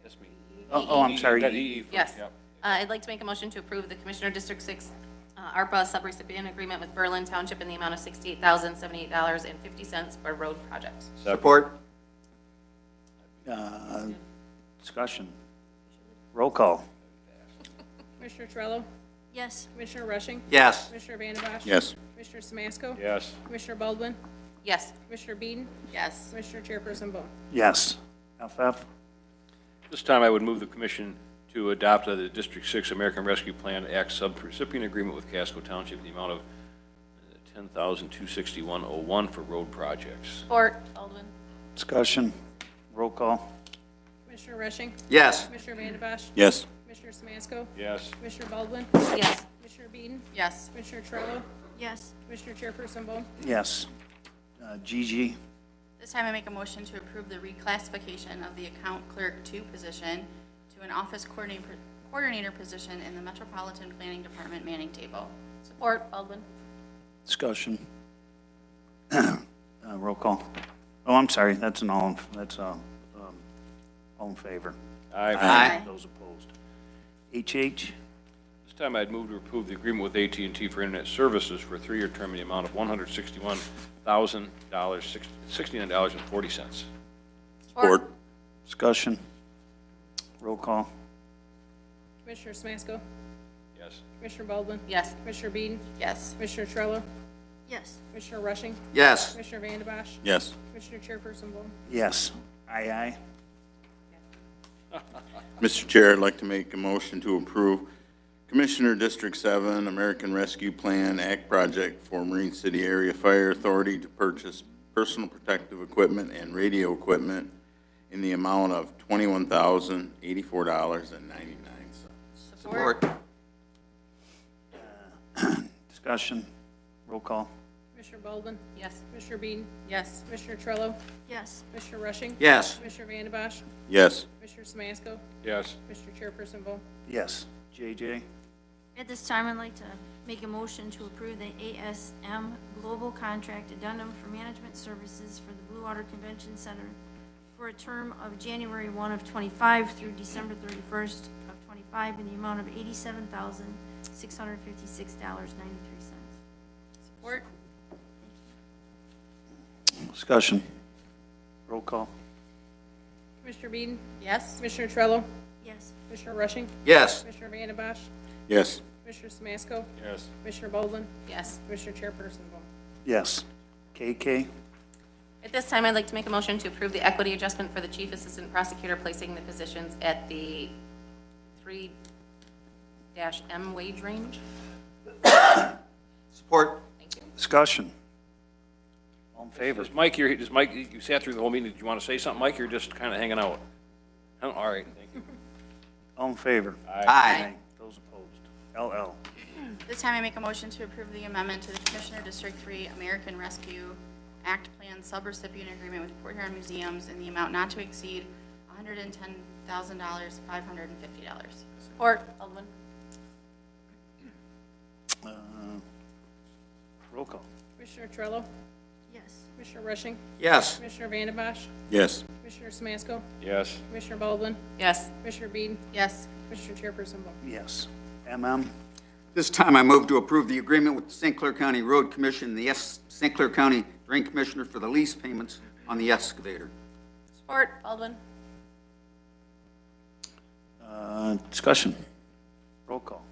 Yes, me. Oh, I'm sorry. That EE first, Yes. yep. I'd like to make a motion to approve the Commissioner District 6 ARPA subrecipient agreement with Berlin Township in the amount of $68,078.50 for road projects. Support. Discussion. Roll call. Commissioner Terrell? Yes. Commissioner Rushing? Yes. Commissioner Vandenbosch? Yes. Commissioner Samasko? Yes. Commissioner Baldwin? Yes. Commissioner Beeden? Yes. Commissioner Chairperson Ball? Yes. FF. This time I would move the commission to adopt the District 6 American Rescue Plan Act subrecipient agreement with Casco Township in the amount of $10,261.01 for road projects. Support. Baldwin. Discussion. Roll call. Commissioner Rushing? Yes. Commissioner Vandenbosch? Yes. Commissioner Samasko? Yes. Commissioner Baldwin? Yes. Commissioner Beeden? Yes. Commissioner Terrell? Yes. Commissioner Chairperson Ball? Yes. GG. This time I make a motion to approve the reclassification of the account clerk 2 position to an office coordinator position in the Metropolitan Planning Department manning table. Support. Baldwin. Discussion. Roll call. Oh, I'm sorry. That's an all in favor. Aye. Aye. Those opposed. HH. This time I'd move to approve the agreement with AT&T for internet services for a 3-year term in the amount of $161,069.40. Support. Discussion. Roll call. Commissioner Samasko? Yes. Commissioner Baldwin? Yes. Commissioner Beeden? Yes. Commissioner Terrell? Yes. Commissioner Rushing? Yes. Commissioner Vandenbosch? Yes. Commissioner Chairperson Ball? Yes. Aye. Mr. Chair, I'd like to make a motion to approve Commissioner District 7 American Rescue Plan Act project for Marine City Area Fire Authority to purchase personal protective equipment and radio equipment in the amount of $21,084.99. Support. Discussion. Roll call. Commissioner Baldwin? Yes. Commissioner Beeden? Yes. Commissioner Terrell? Yes. Commissioner Rushing? Yes. Commissioner Vandenbosch? Yes. Commissioner Samasko? Yes. Commissioner Chairperson Ball? Yes. JJ. At this time, I'd like to make a motion to approve the ASM Global Contract Addendum for Management Services for the Blue Water Convention Center for a term of January 1 of '25 through December 31st of '25 in the amount of $87,656.93. Support. Discussion. Roll call. Commissioner Beeden? Yes. Commissioner Terrell? Yes. Commissioner Rushing? Yes. Commissioner Vandenbosch? Yes. Commissioner Samasko? Yes. Commissioner Baldwin? Yes. Commissioner Chairperson Ball? Yes. KK. At this time, I'd like to make a motion to approve the equity adjustment for the chief assistant prosecutor, placing the positions at the 3-M wage range. Support. Thank you. Discussion. All in favor? Is Mike here? Does Mike, you sat through the whole meeting. Did you want to say something, Mike? You're just kind of hanging out. Oh, all right, thank you. All in favor? Aye. Those opposed? LL. This time I make a motion to approve the amendment to the Commissioner District 3 American Rescue Act Plan Subrecipient Agreement with Port Huron Museums in the amount not to exceed $110,550. Support, Baldwin. Roll call. Commissioner Trello? Yes. Commissioner Rushing? Yes. Commissioner Vandembosh? Yes. Commissioner Samasco? Yes. Commissioner Baldwin? Yes. Commissioner Beeden? Yes. Commissioner Chairperson Ball? Yes. MM. This time I move to approve the agreement with the St. Clair County Road Commission and the St. Clair County Drain Commissioner for the lease payments on the excavator. Support, Baldwin. Discussion. Roll call.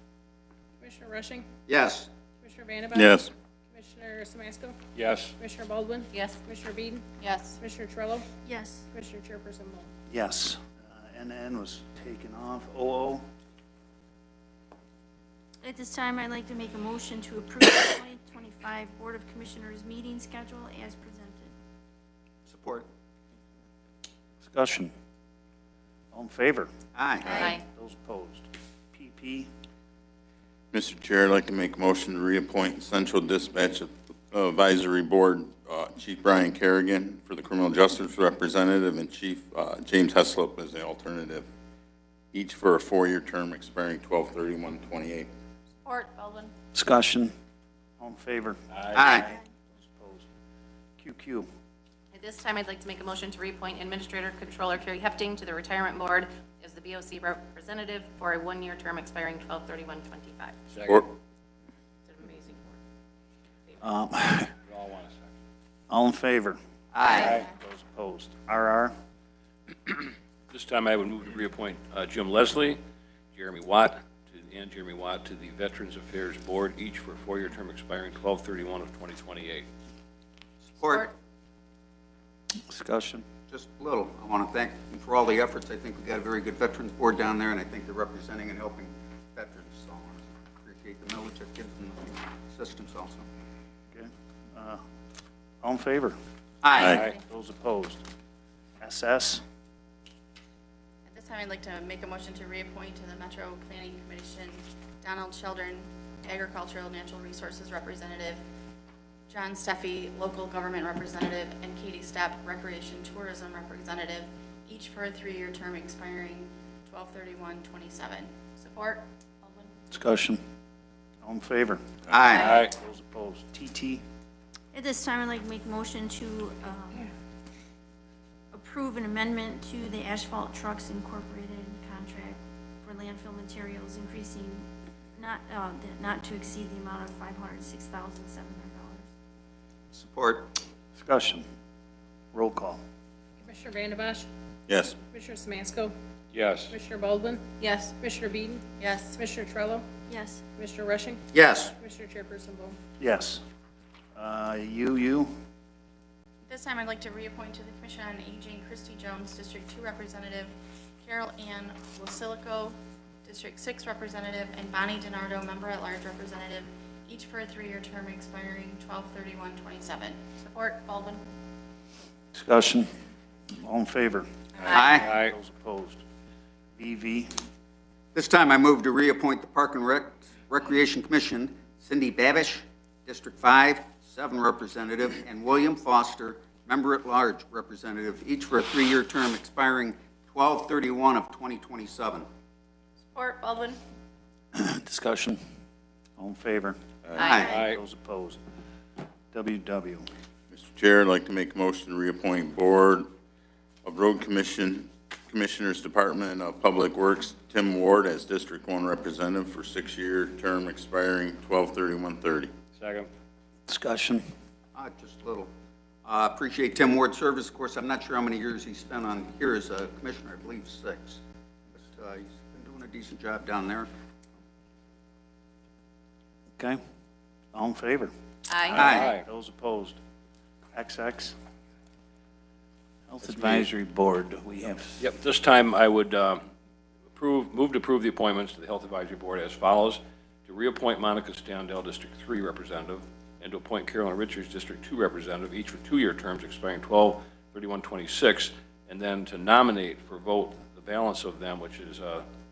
Commissioner Rushing? Yes. Commissioner Vandembosh? Yes. Commissioner Samasco? Yes. Commissioner Baldwin? Yes. Commissioner Beeden? Yes. Commissioner Trello? Yes. Commissioner Chairperson Ball? Yes. NN was taken off. OO. At this time, I'd like to make a motion to approve the 2025 Board of Commissioners meeting schedule as presented. Support. Discussion. All in favor? Aye. Aye. Those opposed? PP. Mr. Chair, I'd like to make a motion to reappoint Central Dispatch Advisory Board Chief Brian Kerrigan for the Criminal Justice Representative and Chief James Heslop as the alternative, each for a 4-year term expiring 12/31/28. Support, Baldwin. Discussion. All in favor? Aye. Those opposed? QQ. At this time, I'd like to make a motion to reappoint Administrator Controller Carrie Hefting to the Retirement Board as the BOC representative for a 1-year term expiring 12/31/25. Support. It's an amazing board. We all want a second. All in favor? Aye. Those opposed? RR. This time I would move to reappoint Jim Leslie, Jeremy Watt to the Veterans Affairs Board, each for a 4-year term expiring 12/31/2028. Support. Discussion. Just a little. I want to thank them for all the efforts. I think we've got a very good Veterans Board down there, and I think they're representing and helping veterans. So I appreciate the knowledge that gives them the systems also. Okay. All in favor? Aye. Those opposed? SS. At this time, I'd like to make a motion to reappoint to the Metro Planning Commission Donald Sheldon, Agricultural Natural Resources Representative, John Steffi, Local Government Representative, and Katie Stepp, Recreation Tourism Representative, each for a 3-year term expiring 12/31/27. Support, Baldwin. Discussion. All in favor? Aye. Those opposed? TT. At this time, I'd like to make a motion to approve an amendment to the Asphalt Trucks Incorporated contract for landfill materials, increasing not to exceed the amount of $506,700. Support. Discussion. Roll call. Commissioner Vandembosh? Yes. Commissioner Samasco? Yes. Commissioner Baldwin? Yes. Commissioner Beeden? Yes. Commissioner Trello? Yes. Commissioner Rushing? Yes. Commissioner Chairperson Ball? Yes. UU. This time, I'd like to reappoint to the Commission on Aging Christy Jones, District 2 Representative, Carol Ann Wasilico, District 6 Representative, and Bonnie DiNardo, Member-at-Large Representative, each for a 3-year term expiring 12/31/27. Support, Baldwin. Discussion. All in favor? Aye. Those opposed? VV. This time I move to reappoint the Park and Recreation Commission Cindy Babish, District 5, 7 Representative, and William Foster, Member-at-Large Representative, each for a 3-year term expiring 12/31/2027. Support, Baldwin. Discussion. All in favor? Aye. Those opposed? WW. Mr. Chair, I'd like to make a motion to reappoint Board of Road Commissioners Department of Public Works Tim Ward as District 1 Representative for 6-year term expiring 12/31/30. Second. Discussion. Just a little. Appreciate Tim Ward's service. Of course, I'm not sure how many years he spent on here as a commissioner. I believe 6. But he's been doing a decent job down there. Okay. All in favor? Aye. Those opposed? XX. Health Advisory Board, we have. Yep, this time I would move to approve the appointments to the Health Advisory Board as follows. To reappoint Monica Standell, District 3 Representative, and to appoint Carolyn Richards, District 2 Representative, each for 2-year terms expiring 12/31/26, and then to nominate for vote the balance of them, which is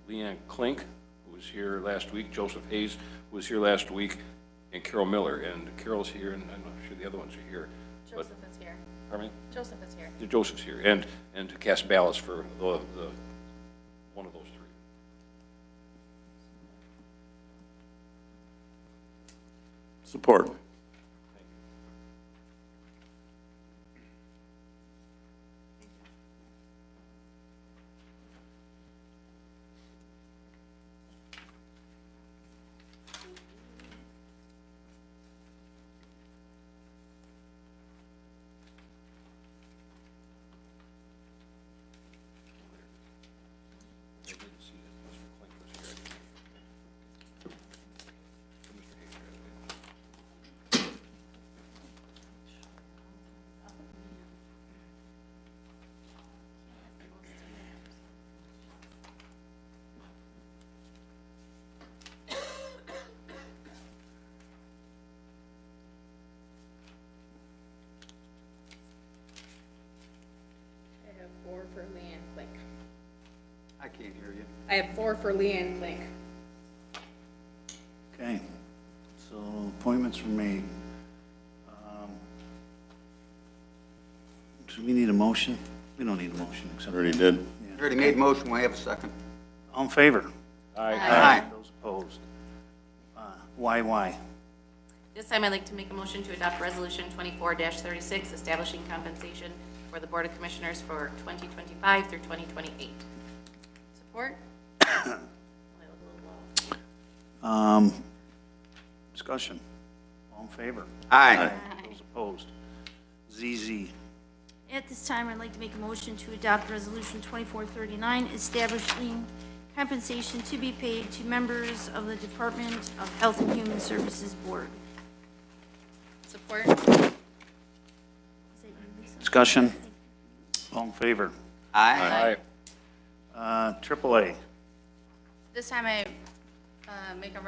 Leanne Klink, who was here last week, Joseph Hayes, who was here last week, and Carol Miller. And Carol's here, and I'm not sure the other ones are here. Joseph is here. Pardon me? Joseph is here. Joseph's here, and to cast ballots for the one of those 3. Support. I have 4 for Leanne Klink. I can't hear you. I have 4 for Leanne Klink. Okay, so appointments were made. Do we need a motion? We don't need a motion, except. Already did. Already made motion, we have a second. All in favor? Aye. Those opposed? Why? This time I'd like to make a motion to adopt Resolution 24-36, establishing compensation for the Board of Commissioners for 2025 through 2028. Support? Discussion. All in favor? Aye. Those opposed? ZZ. At this time, I'd like to make a motion to adopt Resolution 2439, establishing compensation to be paid to members of the Department of Health and Human Services Board. Support? Discussion. All in favor? Aye. AAA. This time I make a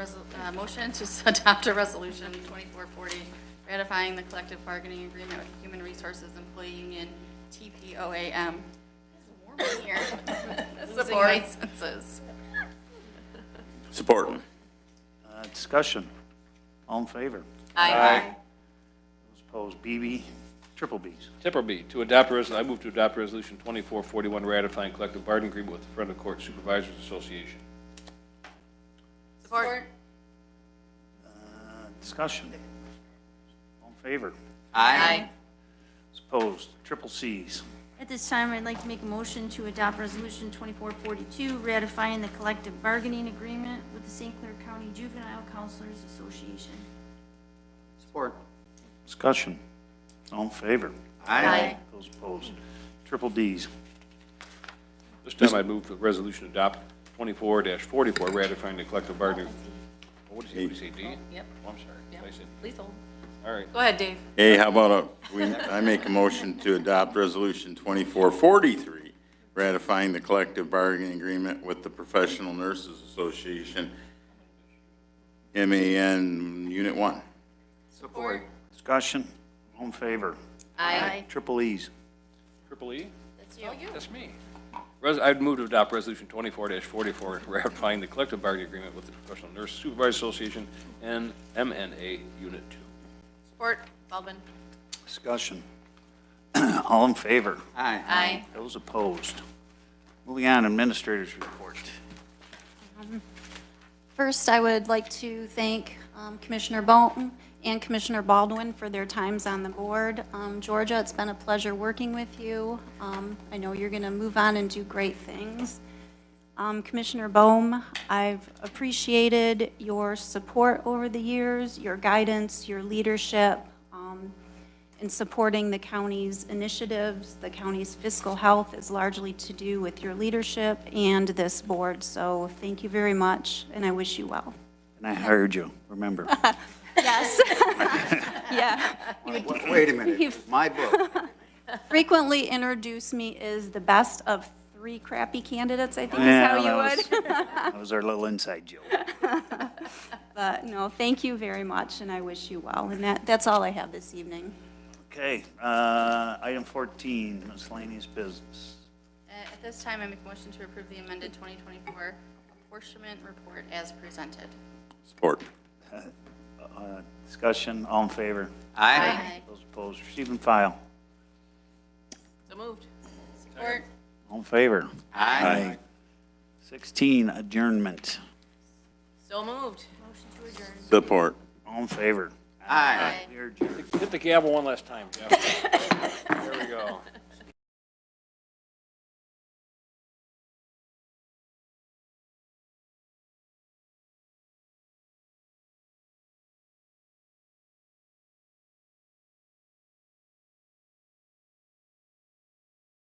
motion to adopt a resolution 2440 ratifying the collective bargaining agreement with Human Resources Employee Union, TPOAM. It's warm in here. Losing my senses. Support. Discussion. All in favor? Aye. Those opposed? BB. Triple Bs. Tipper B, to adopt I move to adopt Resolution 2441, ratifying collective bargaining agreement with the Friend of Court Supervisors Association. Support? Discussion. All in favor? Aye. Those opposed? Triple Cs. At this time, I'd like to make a motion to adopt Resolution 2442, ratifying the collective bargaining agreement with the St. Clair County Juvenile Counselors Association. Support. Discussion. All in favor? Aye. Those opposed? Triple Ds. This time I move for Resolution to adopt 24-44, ratifying the collective bargaining. What did you say, D? Yep. Oh, I'm sorry. Yep. I said, Please hold. all right. Go ahead, Dave. Hey, how about I make a motion to adopt Resolution 2443, ratifying the collective bargaining agreement with the Professional Nurses Association, MAN Unit 1. Support. Discussion. All in favor? Aye. Triple Es. Triple E? That's you. That's me. I'd move to adopt Resolution 24-44, ratifying the collective bargaining agreement with the Professional Nurse Supervisors Association and MNA Unit 2. Support? Baldwin? Discussion. All in favor? Aye. Aye. Those opposed? Moving on, Administrator's Report. First, I would like to thank Commissioner Bolton and Commissioner Baldwin for their times on the board. Georgia, it's been a pleasure working with you. I know you're going to move on and do great things. Commissioner Bohm, I've appreciated your support over the years, your guidance, your leadership in supporting the county's initiatives. The county's fiscal health is largely to do with your leadership and this board. So thank you very much, and I wish you well. And I hired you, remember? Yes. Yeah. Wait a minute, my book. Frequently introduce me as the best of 3 crappy candidates, I think is how you would. That was our little inside joke. But no, thank you very much, and I wish you well. And that's all I have this evening. Okay, item 14, miscellaneous business. At this time, I make a motion to approve the amended 2024 apportionment report as presented. Support. Discussion, all in favor? Aye. Those opposed, receive and file. So moved. Support. All in favor? Aye. 16, adjournment. So moved. Motion to adjourn. Support. All in favor? Aye. We are adjourned. Hit the gavel one last time, Jeff.